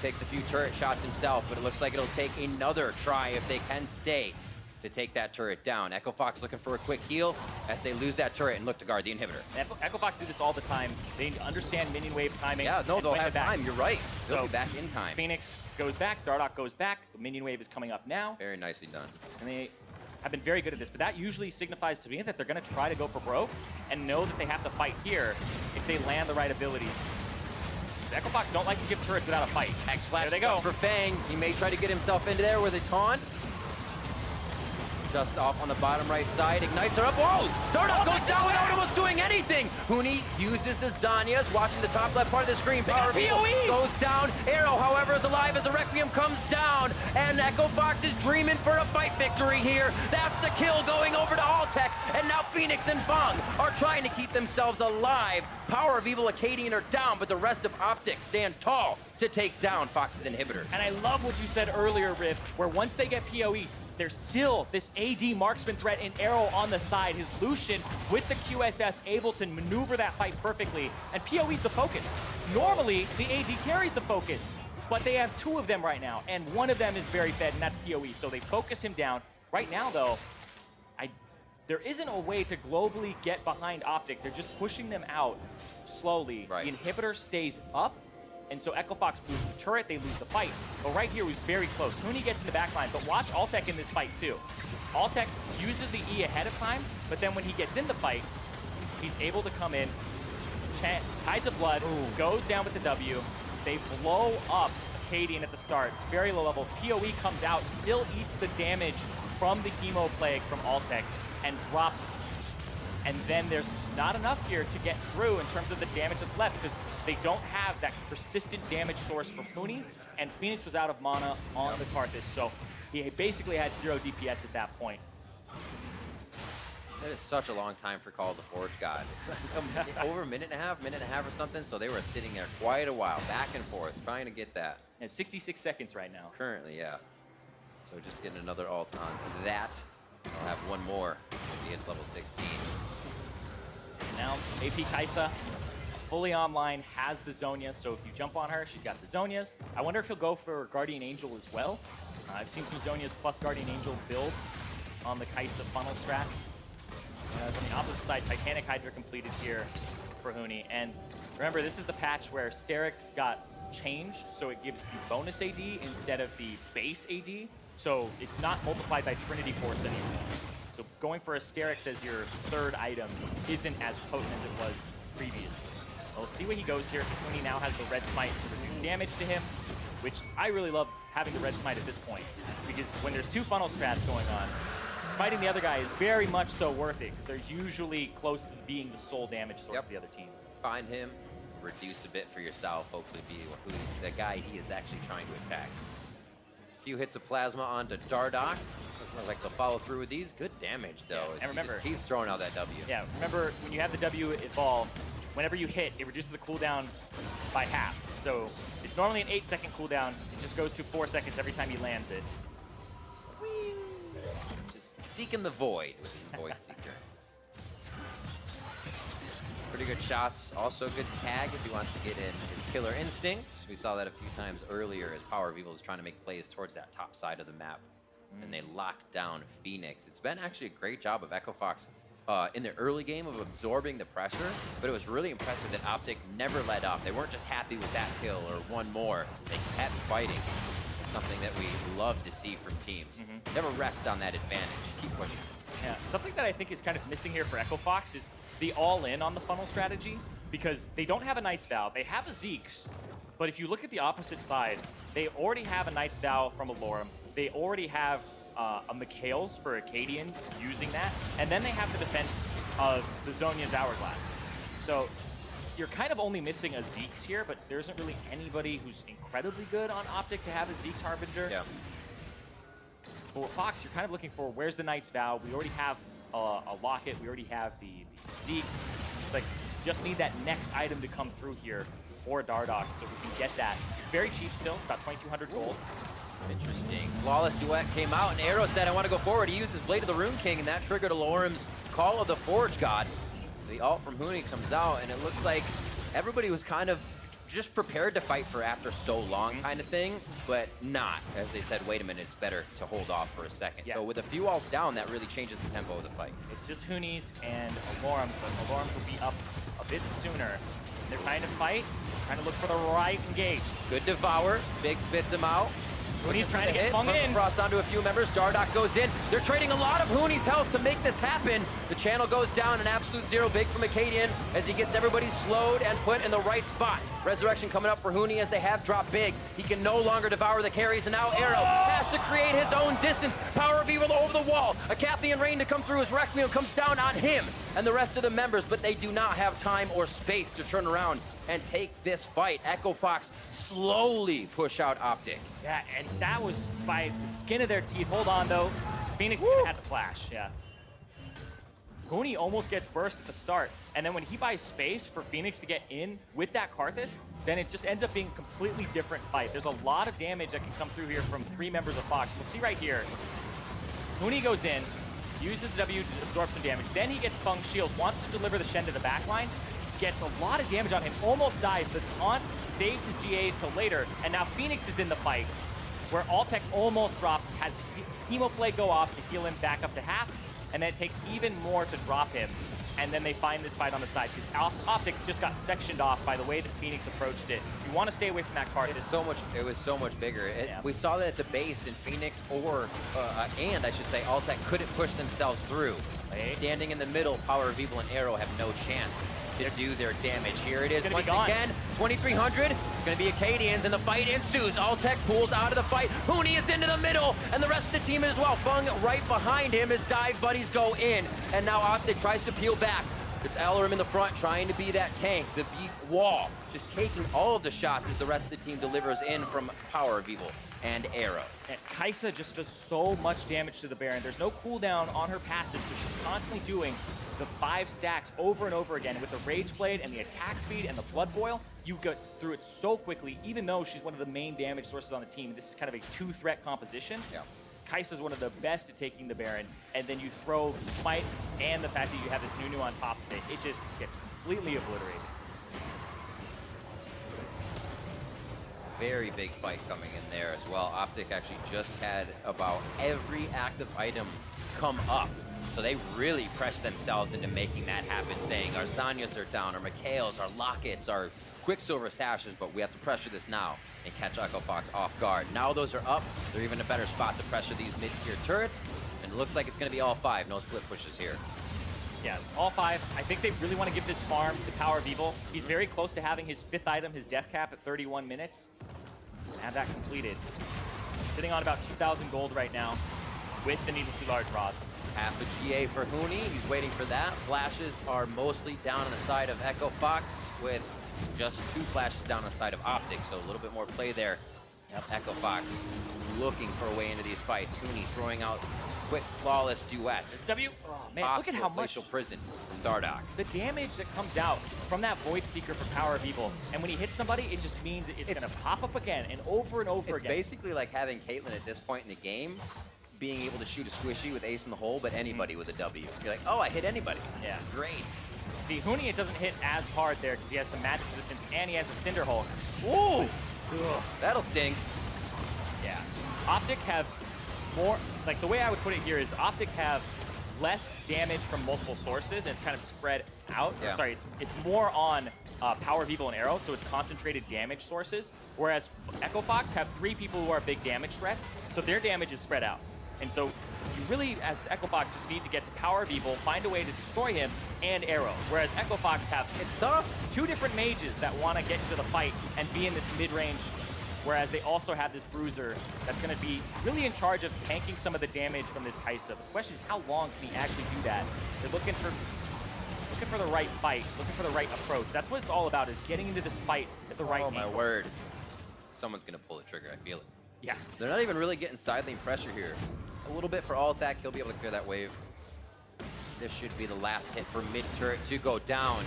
Takes a few turret shots himself, but it looks like it'll take another try if they can stay to take that turret down. Echo Fox looking for a quick heal as they lose that turret and look to guard the inhibitor. Echo Fox do this all the time. They understand minion wave timing. Yeah, no, they'll have time. You're right. They'll be back in time. Phoenix goes back, Dardoch goes back. The minion wave is coming up now. Very nicely done. And they have been very good at this, but that usually signifies to me that they're going to try to go for broke and know that they have to fight here if they land the right abilities. The Echo Fox don't like to give turrets without a fight. X-Flash there they go. For Fang. He may try to get himself into there with a taunt. Just off on the bottom right side. Ignites are up. Whoa! Dardoch goes down without almost doing anything. Huni uses the Zanyas, watching the top left part of the screen. Power PoE goes down. Arrow, however, is alive as the Requiem comes down. And Echo Fox is dreaming for a fight victory here. That's the kill going over to OpTic. And now Phoenix and Fang are trying to keep themselves alive. Power of Evil Acadian are down, but the rest of OpTic stand tall to take down Fox's inhibitor. And I love what you said earlier, Riff, where once they get PoEs, there's still this AD marksman threat in Arrow on the side. His Lucian with the QSS able to maneuver that fight perfectly. And PoE's the focus. Normally, the AD carries the focus, but they have 2 of them right now, and one of them is very fed, and that's PoE. So they focus him down. Right now, though, there isn't a way to globally get behind OpTic. They're just pushing them out slowly. Right. The inhibitor stays up, and so Echo Fox loses the turret, they lose the fight. But right here was very close. Huni gets in the back line, but watch OpTic in this fight too. OpTic uses the E ahead of time, but then when he gets in the fight, he's able to come in. Tides of Blood goes down with the W. They blow up Acadian at the start. Very low level. PoE comes out, still eats the damage from the Chemo Plague from OpTic and drops. And then there's not enough here to get through in terms of the damage that's left because they don't have that persistent damage source for Huni, and Phoenix was out of mana on the Karthus, so he basically had 0 DPS at that point. That is such a long time for Call of the Forge God. It's like over a minute and a half or something, so they were sitting there quite a while, back and forth, trying to get that. And 66 seconds right now. Currently, yeah. So just getting another ult on that. I'll have one more as he hits level 16. Now, AP Kai'Sa, fully online, has the Zhonya, so if you jump on her, she's got the Zhonyas. I wonder if he'll go for Guardian Angel as well. I've seen some Zhonyas plus Guardian Angel builds on the Kai'Sa funnel strat. On the opposite side, Titanic Hydra completed here for Huni. And remember, this is the patch where Sterix got changed, so it gives the bonus AD instead of the base AD. So it's not multiplied by Trinity Force anymore. So going for a Sterix as your 3rd item isn't as potent as it was previously. We'll see where he goes here, because Huni now has the Red Smite to reduce damage to him, which I really love having the Red Smite at this point, because when there's 2 funnel strats going on, fighting the other guy is very much so worth it, because they're usually close to being the sole damage source of the other team. Find him, reduce a bit for yourself, hopefully be who the guy he is actually trying to attack. A few hits of plasma onto Dardoch. Doesn't look like they'll follow through with these. Good damage, though. Yeah, and remember, he just keeps throwing out that W. Yeah, remember, when you have the W evolved, whenever you hit, it reduces the cooldown by half. So it's normally an 8-second cooldown. It just goes to 4 seconds every time he lands it. Just seeking the void with his Void Seeker. Pretty good shots. Also good tag if he wants to get in his Killer Instinct. We saw that a few times earlier as Power of Evil is trying to make plays towards that top side of the map. And they locked down Phoenix. It's been actually a great job of Echo Fox in the early game of absorbing the pressure, but it was really impressive that OpTic never let up. They weren't just happy with that kill or one more. They kept fighting. Something that we love to see from teams. Never rest on that advantage. Keep pushing. Yeah, something that I think is kind of missing here for Echo Fox is the all-in on the funnel strategy, because they don't have a Knight's Vow. They have a Zeke's, but if you look at the opposite side, they already have a Knight's Vow from Alorum. They already have a Mikhail's for Acadian using that, and then they have the defense of the Zhonya's Hourglass. So you're kind of only missing a Zeke's here, but there isn't really anybody who's incredibly good on OpTic to have a Zeke's Harbinger. Yeah. For Fox, you're kind of looking for where's the Knight's Vow. We already have a Locket. We already have the Zeke's. It's like, just need that next item to come through here for Dardoch so we can get that. It's very cheap still. It's about 2,200 gold. Interesting. Flawless Duet came out, and Arrow said, I want to go forward. He used his Blade of the Rune King, and that triggered Alorum's Call of the Forge God. The ult from Huni comes out, and it looks like everybody was kind of just prepared to fight for after so long kind of thing, but not. As they said, wait a minute, it's better to hold off for a second. Yeah. So with a few ults down, that really changes the tempo of the fight. It's just Huni's and Alorum's, but Alorum's will be up a bit sooner. They're trying to fight, trying to look for the right engage. Good Devour. Big spits him out. Huni's trying to get Fung in. Cross onto a few members. Dardoch goes in. They're trading a lot of Huni's health to make this happen. The channel goes down, an absolute zero big from Acadian as he gets everybody slowed and put in the right spot. Resurrection coming up for Huni as they have dropped big. He can no longer devour the carries, and now Arrow has to create his own distance. Power of Evil over the wall. A Cathian Rain to come through as Requiem comes down on him and the rest of the members, but they do not have time or space to turn around and take this fight. Echo Fox slowly push out OpTic. Yeah, and that was by the skin of their teeth. Hold on, though. Phoenix even had the flash, yeah. Huni almost gets burst at the start, and then when he buys space for Phoenix to get in with that Karthus, then it just ends up being a completely different fight. There's a lot of damage that can come through here from 3 members of Fox. We'll see right here. Huni goes in, uses W to absorb some damage, then he gets Fung's shield, wants to deliver the Shen to the backline, gets a lot of damage on him, almost dies. The taunt saves his GA till later, and now Phoenix is in the fight, where OpTic almost drops, has Hemoplay go off to heal him back up to half, and then it takes even more to drop him, and then they find this fight on the side, because OpTic just got sectioned off by the way that Phoenix approached it. You want to stay away from that card. It was so much bigger. We saw that at the base, in Phoenix and I should say, OpTic couldn't push themselves through. Standing in the middle, Power of Evil and Arrow have no chance to do their damage. Here it is once again, 2,300. Going to be Acadians, and the fight ensues. OpTic pulls out of the fight. Huni is into the middle, and the rest of the team as well. Fung right behind him as dive buddies go in, and now OpTic tries to peel back. It's Alarim in the front trying to be that tank, the beef wall, just taking all of the shots as the rest of the team delivers in from Power of Evil and Arrow. And Kaisa just does so much damage to the Baron. There's no cooldown on her passive, so she's constantly doing the 5 stacks over and over again with the Rage Blade and the attack speed and the Blood Boil. You get through it so quickly, even though she's one of the main damage sources on the team. This is kind of a 2-threat composition. Yeah. Kai'Sa's one of the best at taking the Baron, and then you throw Smite and the fact that you have this Nunu on top of it. It just gets completely obliterated. Very big fight coming in there as well. OpTic actually just had about every active item come up. So they really pressed themselves into making that happen, saying our Zanyas are down, our Mikhails, our Lockets, our Quicksilver Sashes, but we have to pressure this now and catch Echo Fox off guard. Now those are up, they're even a better spot to pressure these mid-tier turrets, and it looks like it's going to be all 5. No split pushes here. Yeah, all 5. I think they really want to give this farm to Power of Evil. He's very close to having his 5th item, his death cap at 31 minutes. Have that completed. He's sitting on about 2,000 gold right now. with the needlessly large rod. Half a GA for Huni. He's waiting for that. Flashes are mostly down on the side of Echo Fox with just 2 flashes down on the side of OpTic, so a little bit more play there. Yep. Echo Fox looking for a way into these fights. Huni throwing out quick, flawless duets. This W, oh man, look at how much prison from Dardoch. the damage that comes out from that Void Seeker for Power of Evil. And when he hits somebody, it just means it's gonna pop up again and over again. It's basically like having Caitlyn at this point in the game being able to shoot a squishy with ace in the hole, but anybody with a W. You're like, oh, I hit anybody. Yeah. It's great. See, Huni, it doesn't hit as hard there because he has some magic resistance and he has a Cinder Hulk. Ooh! Ugh. That'll sting. Yeah. OpTic have more, like the way I would put it here is OpTic have less damage from multiple sources and it's kind of spread out. Yeah. Sorry, it's more on Power of Evil and Arrow, so it's concentrated damage sources, whereas Echo Fox have 3 people who are big damage threats, so their damage is spread out. And so you really, as Echo Fox, just need to get to Power of Evil, find a way to destroy him, and Arrow. Whereas Echo Fox have, it's tough, 2 different mages that want to get into the fight and be in this mid-range, whereas they also have this Bruiser that's going to be really in charge of tanking some of the damage from this Kaisa. The question is, how long can he actually do that? They're looking for the right fight, looking for the right approach. That's what it's all about, is getting into this fight at the right angle. Oh my word. Someone's going to pull the trigger, I feel it. Yeah. They're not even really getting side lane pressure here. A little bit for OpTic, he'll be able to clear that wave. This should be the last hit for mid turret to go down.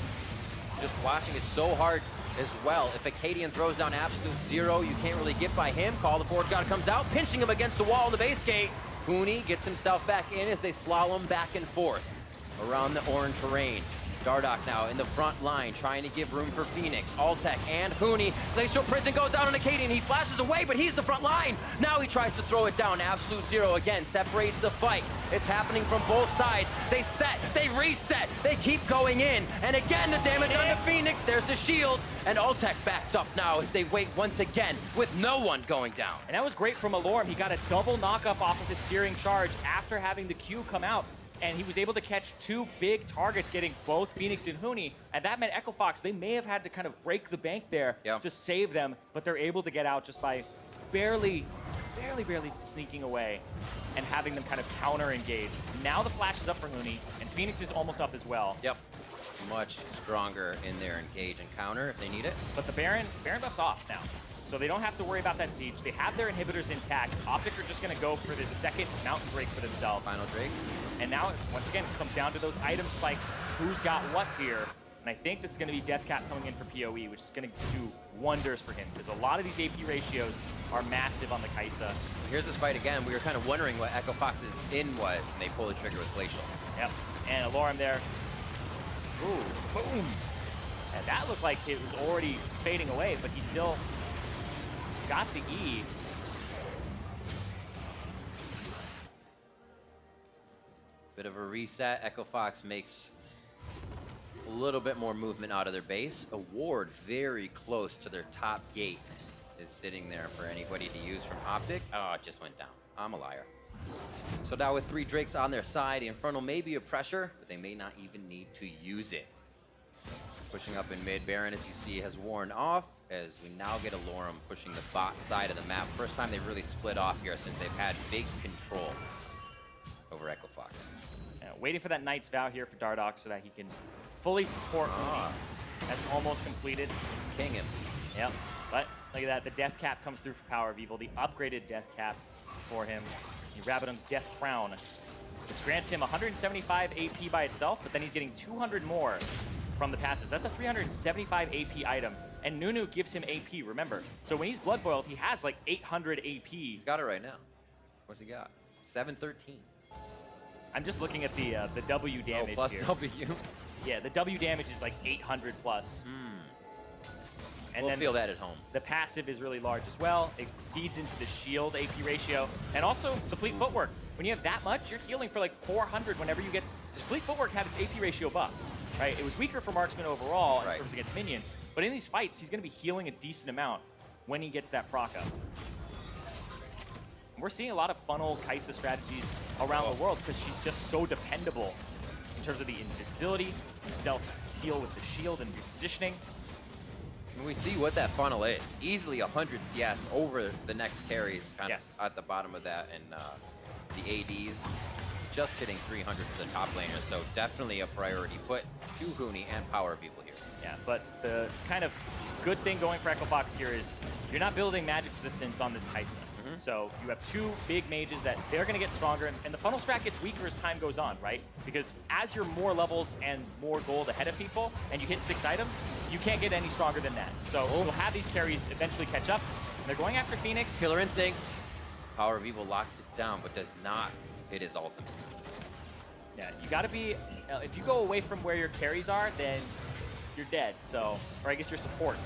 Just watching it so hard as well. If Acadian throws down absolute 0, you can't really get by him. Call the Forge God comes out, pinching him against the wall in the base gate. Huni gets himself back in as they slalom back and forth around the orange terrain. Dardoch now in the front line, trying to give room for Phoenix, OpTic, and Huni. Glacial Prison goes down on Acadian. He flashes away, but he's the front line. Now he tries to throw it down. Absolute 0 again, separates the fight. It's happening from both sides. They set, they reset, they keep going in. And again, the damage on the Phoenix. There's the shield. And OpTic backs up now as they wait once again with no one going down. And that was great from Alorm. He got a double knockup off of his Searing Charge after having the Q come out. And he was able to catch 2 big targets, getting both Phoenix and Huni. And that meant Echo Fox, they may have had to kind of break the bank there to save them, but they're able to get out just by barely sneaking away and having them kind of counter-engage. Now the flash is up for Huni, and Phoenix is almost up as well. Yep. Much stronger in their engage and counter if they need it. But the Baron buff's off now. So they don't have to worry about that siege. They have their inhibitors intact. OpTic are just going to go for this second Mountain Drake for themselves. Final Drake. And now, once again, it comes down to those item spikes. Who's got what here? And I think this is going to be Deathcap coming in for PoE, which is going to do wonders for him. Because a lot of these AP ratios are massive on the Kaisa. Here's this fight again. We were kind of wondering what Echo Fox's in was, and they pull the trigger with Glacial. Yep. And Alorm there. Ooh, boom. And that looked like it was already fading away, but he still got the E. Bit of a reset. Echo Fox makes a little bit more movement out of their base. A ward very close to their top gate is sitting there for anybody to use from OpTic. Oh, it just went down. I'm a liar. So now with 3 Drakes on their side, Infernal may be a pressure, but they may not even need to use it. Pushing up in mid, Baron, as you see, has worn off, as we now get Alorm pushing the bot side of the map. First time they've really split off here since they've had big control over Echo Fox. Yeah, waiting for that Knight's Vow here for Dardoch so that he can fully support Huni. That's almost completed. King him. Yep, but look at that. The Death Cap comes through for Power of Evil, the upgraded Death Cap for him. Rabadon's Death Crown, which grants him 175 AP by itself, but then he's getting 200 more from the passives. That's a 375 AP item, and Nunu gives him AP, remember. So when he's Blood Boiled, he has like 800 AP. He's got it right now. What's he got? 713. I'm just looking at the W damage Oh, plus here. W. Yeah, the W damage is like 800 plus. And We'll then feel that at home. the passive is really large as well. It feeds into the shield AP ratio. And also the Fleet Footwork. When you have that much, you're healing for like 400 whenever you get... Fleet Footwork had its AP ratio buff, right? It was weaker for Marksman overall in terms against minions. But in these fights, he's going to be healing a decent amount when he gets that proc up. We're seeing a lot of funnel Kaisa strategies around the world because she's just so dependable in terms of the invisibility, the self-heal with the shield and repositioning. And we see what that funnel is. Easily 100 CS over the next carries kind Yes. of at the bottom of that, and the ADs just hitting 300 for the top laners, so definitely a priority put to Huni and Power of Evil here. Yeah, but the kind of good thing going for Echo Fox here is you're not building magic resistance on this Kai'Sa. So you have two big mages that they're going to get stronger, and the funnel strat gets weaker as time goes on, right? Because as you're more levels and more gold ahead of people, and you hit 6 items, you can't get any stronger than that. So you'll have these carries eventually catch up. And they're going after Phoenix. Killer Instincts. Power of Evil locks it down, but does not hit his ultimate. Yeah, you got to be, if you go away from where your carries are, then you're dead. So, or I guess your supports,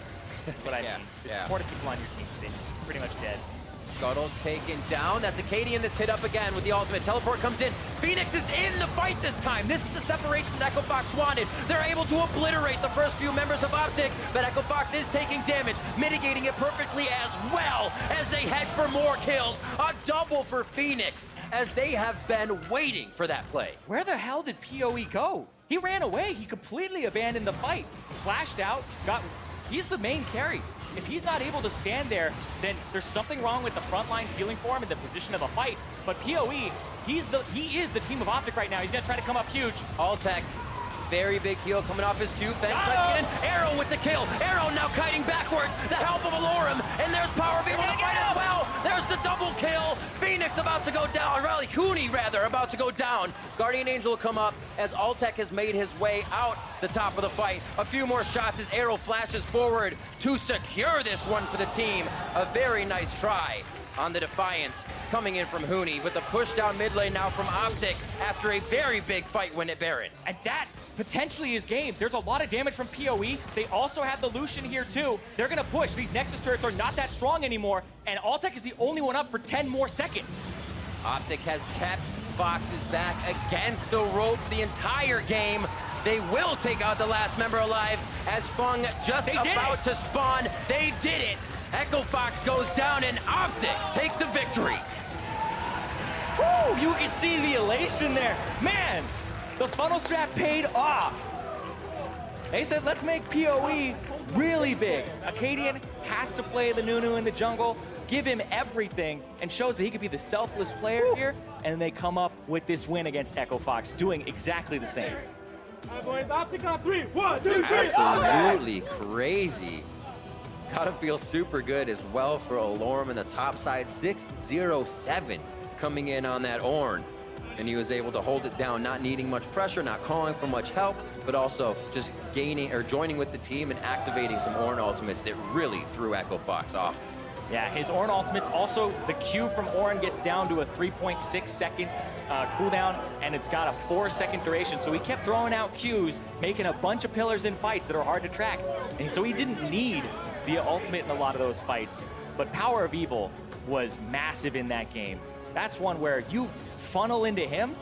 is what I mean. The supportive people on your team, they're pretty much dead. Scuttle taken down. That's Acadian that's hit up again with the ultimate. Teleport comes in. Phoenix is in the fight this time. This is the separation that Echo Fox wanted. They're able to obliterate the first few members of OpTic, but Echo Fox is taking damage, mitigating it perfectly as well as they head for more kills. A double for Phoenix as they have been waiting for that play. Where the hell did PoE go? He ran away. He completely abandoned the fight. Flashed out, he's the main carry. If he's not able to stand there, then there's something wrong with the frontline healing for him in the position of the fight. But PoE, he is the team of OpTic right now. He's gonna try to come up huge. Alltech, very big heal coming off his Q. Then tries to get in. Arrow with the kill. Arrow now kiting backwards. The help of Alorum, and there's Power of Evil to fight as well. There's the double kill. Phoenix about to go down. Rally Huni rather about to go down. Guardian Angel will come up as Alltech has made his way out the top of the fight. A few more shots as Arrow flashes forward to secure this one for the team. A very nice try on the Defiance coming in from Huni, with the push down mid lane now from OpTic after a very big fight win at Baron. And that potentially is game. There's a lot of damage from PoE. They also have the Lucian here too. They're gonna push. These Nexus turrets are not that strong anymore, and Alltech is the only one up for 10 more seconds. OpTic has kept Fox's back against the ropes the entire game. They will take out the last member alive as Fung just about to spawn. They did it. Echo Fox goes down and OpTic take the victory. Woo! You can see the elation there. Man, the funnel strat paid off. They said, let's make PoE really big. Acadian has to play the Nunu in the jungle, give him everything, and shows that he could be the selfless player here, and they come up with this win against Echo Fox, doing exactly the same. All right, boys, OpTic on 3. 1, 2, 3. Absolutely crazy. Gotta feel super good as well for Alorum in the top side. 6-0-7 coming in on that Ornn. And he was able to hold it down, not needing much pressure, not calling for much help, but also just gaining or joining with the team and activating some Ornn ultimates that really threw Echo Fox off. Yeah, his Ornn ultimates also, the Q from Ornn gets down to a 3.6 second cooldown, and it's got a 4-second duration. So he kept throwing out Qs, making a bunch of pillars in fights that are hard to track. And so he didn't need the ultimate in a lot of those fights. But Power of Evil was massive in that game. That's one where you funnel into him,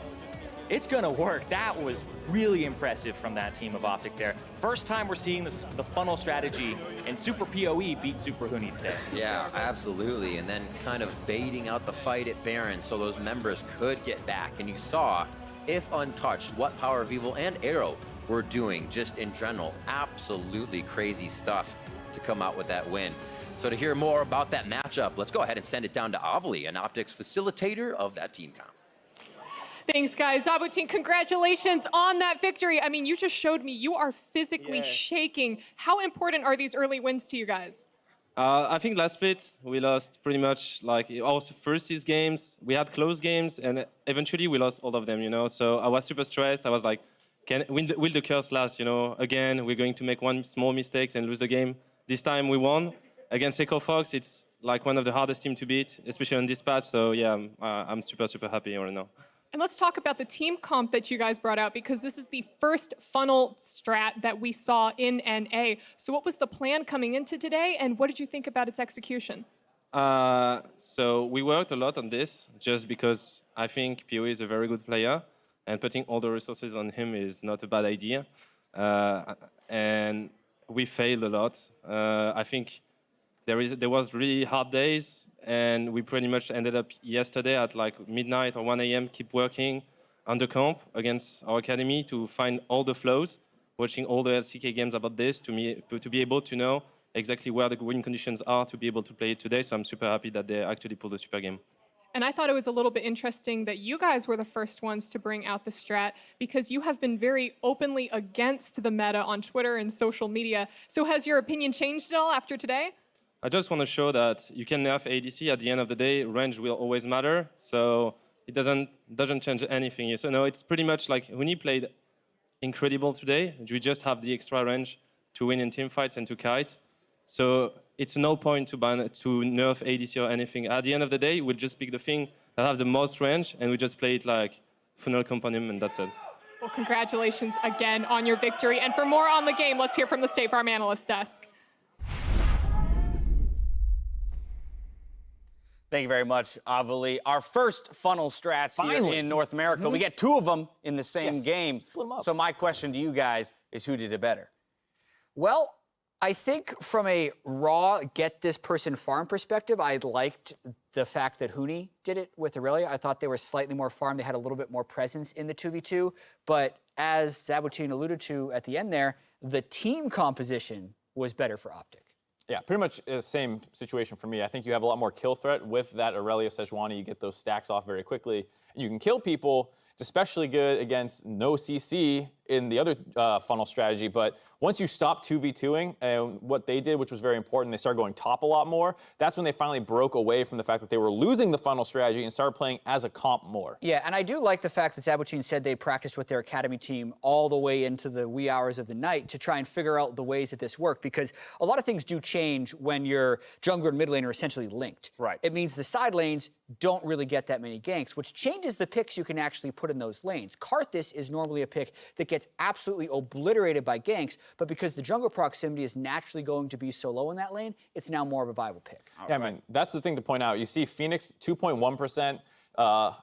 it's gonna work. That was really impressive from that team of OpTic there. First time we're seeing the funnel strategy, and Super PoE beat Super Huni today. Yeah, absolutely. And then kind of baiting out the fight at Baron so those members could get back. And you saw, if untouched, what Power of Evil and Arrow were doing just in general. Absolutely crazy stuff to come out with that win. So to hear more about that matchup, let's go ahead and send it down to Avali, an OpTic's facilitator of that team comp. Thanks, guys. Zabu team, congratulations on that victory. I mean, you just showed me you are physically shaking. How important are these early wins to you guys? I think last split, we lost pretty much like our first 6 games. We had close games, and eventually we lost all of them, you know? So I was super stressed. I was like, will the curse last, you know? Again, we're going to make one small mistake and lose the game. This time we won. Against Echo Fox, it's like one of the hardest teams to beat, especially on dispatch. So yeah, I'm super, super happy right now. And let's talk about the team comp that you guys brought out, because this is the first funnel strat that we saw in NA. So what was the plan coming into today, and what did you think about its execution? So we worked a lot on this, just because I think PoE is a very good player, and putting all the resources on him is not a bad idea. And we failed a lot. I think there was really hard days, and we pretty much ended up yesterday at like midnight or 1 a.m. keep working on the comp against our academy to find all the flows, watching all the LCK games about this to be able to know exactly where the win conditions are to be able to play it today. So I'm super happy that they actually pulled a super game. And I thought it was a little bit interesting that you guys were the first ones to bring out the strat because you have been very openly against the meta on Twitter and social media. So has your opinion changed at all after today? I just want to show that you can nerf ADC. At the end of the day, range will always matter. So it doesn't change anything. So no, it's pretty much like Huni played incredible today. We just have the extra range to win in team fights and to kite. So it's no point to nerf ADC or anything. At the end of the day, we'll just pick the thing that have the most range, and we just play it like funnel companion, and that's it. Well, congratulations again on your victory. And for more on the game, let's hear from the State Farm Analyst Desk. Thank you very much, Avali. Our first funnel strats here in North America. We get two of them in the same game. Split 'em up. So my question to you guys is, who did it better? Well, I think from a raw get this person farm perspective, I liked the fact that Huni did it with Aurelia. I thought they were slightly more farm. They had a little bit more presence in the 2v2. But as Zabutin alluded to at the end there, the team composition was better for OpTic. Yeah, pretty much the same situation for me. I think you have a lot more kill threat with that Aurelia Sejuani. You get those stacks off very quickly, and you can kill people. It's especially good against no CC in the other funnel strategy, but once you stop 2v2ing, and what they did, which was very important, they started going top a lot more. That's when they finally broke away from the fact that they were losing the funnel strategy and started playing as a comp more. Yeah, and I do like the fact that Zabutin said they practiced with their academy team all the way into the wee hours of the night to try and figure out the ways that this worked, because a lot of things do change when your jungler and mid lane are essentially linked. Right. It means the side lanes don't really get that many ganks, which changes the picks you can actually put in those lanes. Karthus is normally a pick that gets absolutely obliterated by ganks, but because the jungle proximity is naturally going to be so low in that lane, it's now more of a viable pick. Yeah, I mean, that's the thing to point out. You see Phoenix 2.1%.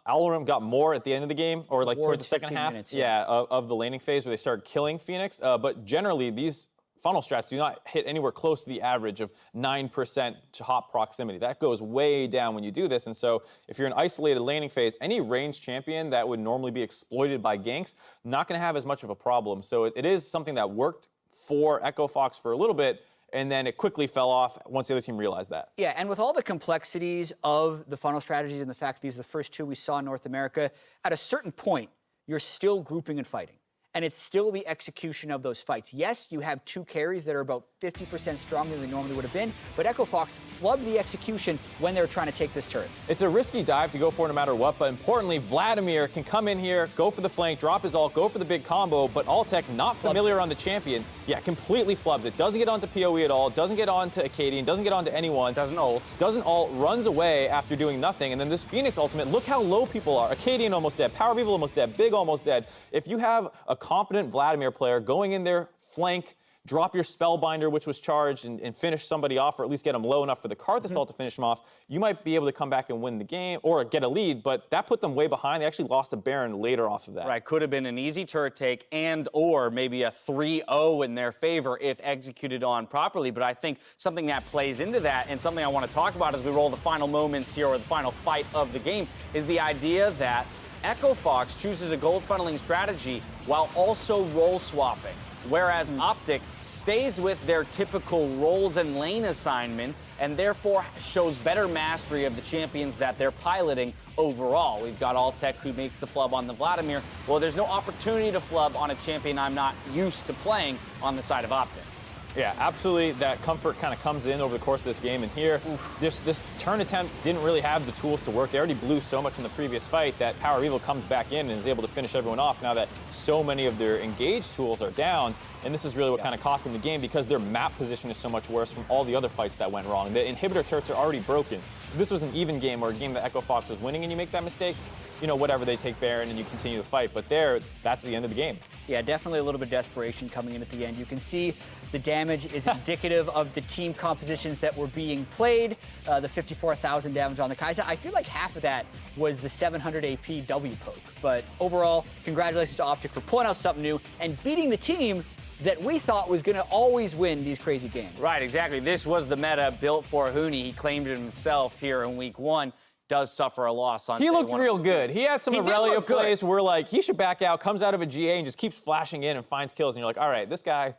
Alarum got more at the end of the game, or like towards the second half, minutes, of the laning phase where they started killing Phoenix. But generally, these funnel strats do not hit anywhere close to the average of 9% to hop proximity. That goes way down when you do this. And so if you're an isolated laning phase, any ranged champion that would normally be exploited by ganks, not going to have as much of a problem. So it is something that worked for Echo Fox for a little bit, and then it quickly fell off once the other team realized that. Yeah, and with all the complexities of the funnel strategies and the fact these are the first two we saw in North America, at a certain point, you're still grouping and fighting. And it's still the execution of those fights. Yes, you have two carries that are about 50% stronger than they normally would have been, but Echo Fox flubbed the execution when they were trying to take this turret. It's a risky dive to go for no matter what, but importantly, Vladimir can come in here, go for the flank, drop his ult, go for the big combo, but OpTic, not familiar on the champion, completely flubs it. Doesn't get onto PoE at all, doesn't get onto Acadian, doesn't get onto anyone. Doesn't ult, runs away after doing nothing, and then this Phoenix ultimate, look how low people are. Acadian almost dead, Power Evil almost dead, Big almost dead. If you have a competent Vladimir player going in there, flank, drop your Spellbinder, which was charged, and finish somebody off, or at least get them low enough for the Karthus ult to finish them off, you might be able to come back and win the game, or get a lead, but that put them way behind. They actually lost a Baron later off of that. Right, could have been an easy turret take and or maybe a 3-0 in their favor if executed on properly, but I think something that plays into that, and something I want to talk about as we roll the final moments here, or the final fight of the game, is the idea that Echo Fox chooses a gold funneling strategy while also role swapping, whereas OpTic stays with their typical roles and lane assignments and therefore shows better mastery of the champions that they're piloting overall. We've got OpTic who makes the flub on the Vladimir. Well, there's no opportunity to flub on a champion I'm not used to playing on the side of OpTic. Yeah, absolutely. That comfort kind of comes in over the course of this game. And here, this turn attempt didn't really have the tools to work. They already blew so much in the previous fight that Power Evil comes back in and is able to finish everyone off now that so many of their engaged tools are down. And this is really what kind of cost them the game, because their map position is so much worse from all the other fights that went wrong. The inhibitor turrets are already broken. If this was an even game or a game that Echo Fox was winning and you make that mistake, you know, whatever, they take Baron and you continue to fight. But that's the end of the game. Yeah, definitely a little bit of desperation coming in at the end. You can see the damage is indicative of the team compositions that were being played. The 54,000 damage on the Kai'Sa. I feel like half of that was the 700 AP W poke. But overall, congratulations to OpTic for pulling out something new and beating the team that we thought was going to always win these crazy games. Right, exactly. This was the meta built for Huni. He claimed it himself here in week 1. Does suffer a loss on. He looked real good. He had some Aurelia plays where like he should back out, comes out of a GA and just keeps flashing in and finds kills, and you're like, all right, this guy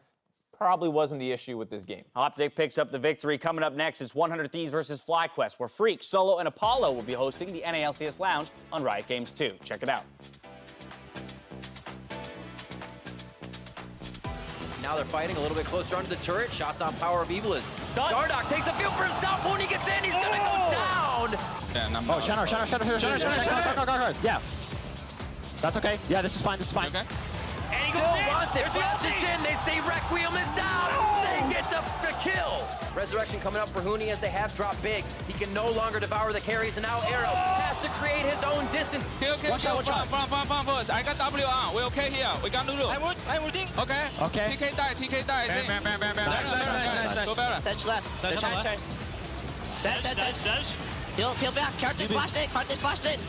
probably wasn't the issue with this game. OpTic picks up the victory. Coming up next is 100 Thieves versus FlyQuest, where Freak, Solo, and Apollo will be hosting the NALCS Lounge on Riot Games 2. Check it out. Now they're fighting a little bit closer under the turret. Shots on Power of Evil as Dardoch takes a field for himself. When he gets in, he's gonna go down. Oh, Shadow. Yeah. That's okay. Yeah, this is fine. Okay. And he wants it, flashes in. They say Requiem is down. They get the kill. Resurrection coming up for Huni as they have dropped big. He can no longer devour the carries, and now Arrow has to create his own distance. Okay. Watch out. First. I got W on. We're okay here. We got Lulu. I'm ulting. Okay. TK die. Nice. Go better. Sedge left. They're trying. Sedge. Peel back. Carthage flashed it.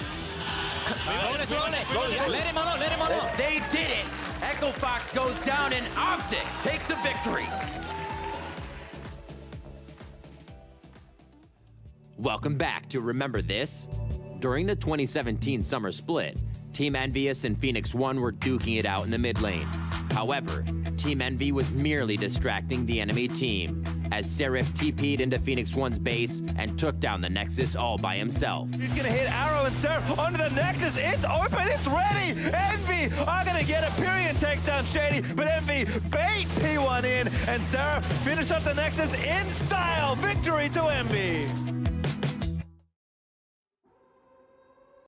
Let him alone. They did it. Echo Fox goes down, and OpTic take the victory. Welcome back to Remember This. During the 2017 summer split, Team Envious and Phoenix One were duking it out in the mid lane. However, Team Envy was merely distracting the enemy team, as Seraph TP'd into Phoenix One's base and took down the Nexus all by himself. He's gonna hit Arrow and Seraph onto the Nexus. It's open, it's ready. Envy are gonna get a Pyrian takes down Shady, but Envy bait P1 in, and Seraph finish up the Nexus in style. Victory to Envy.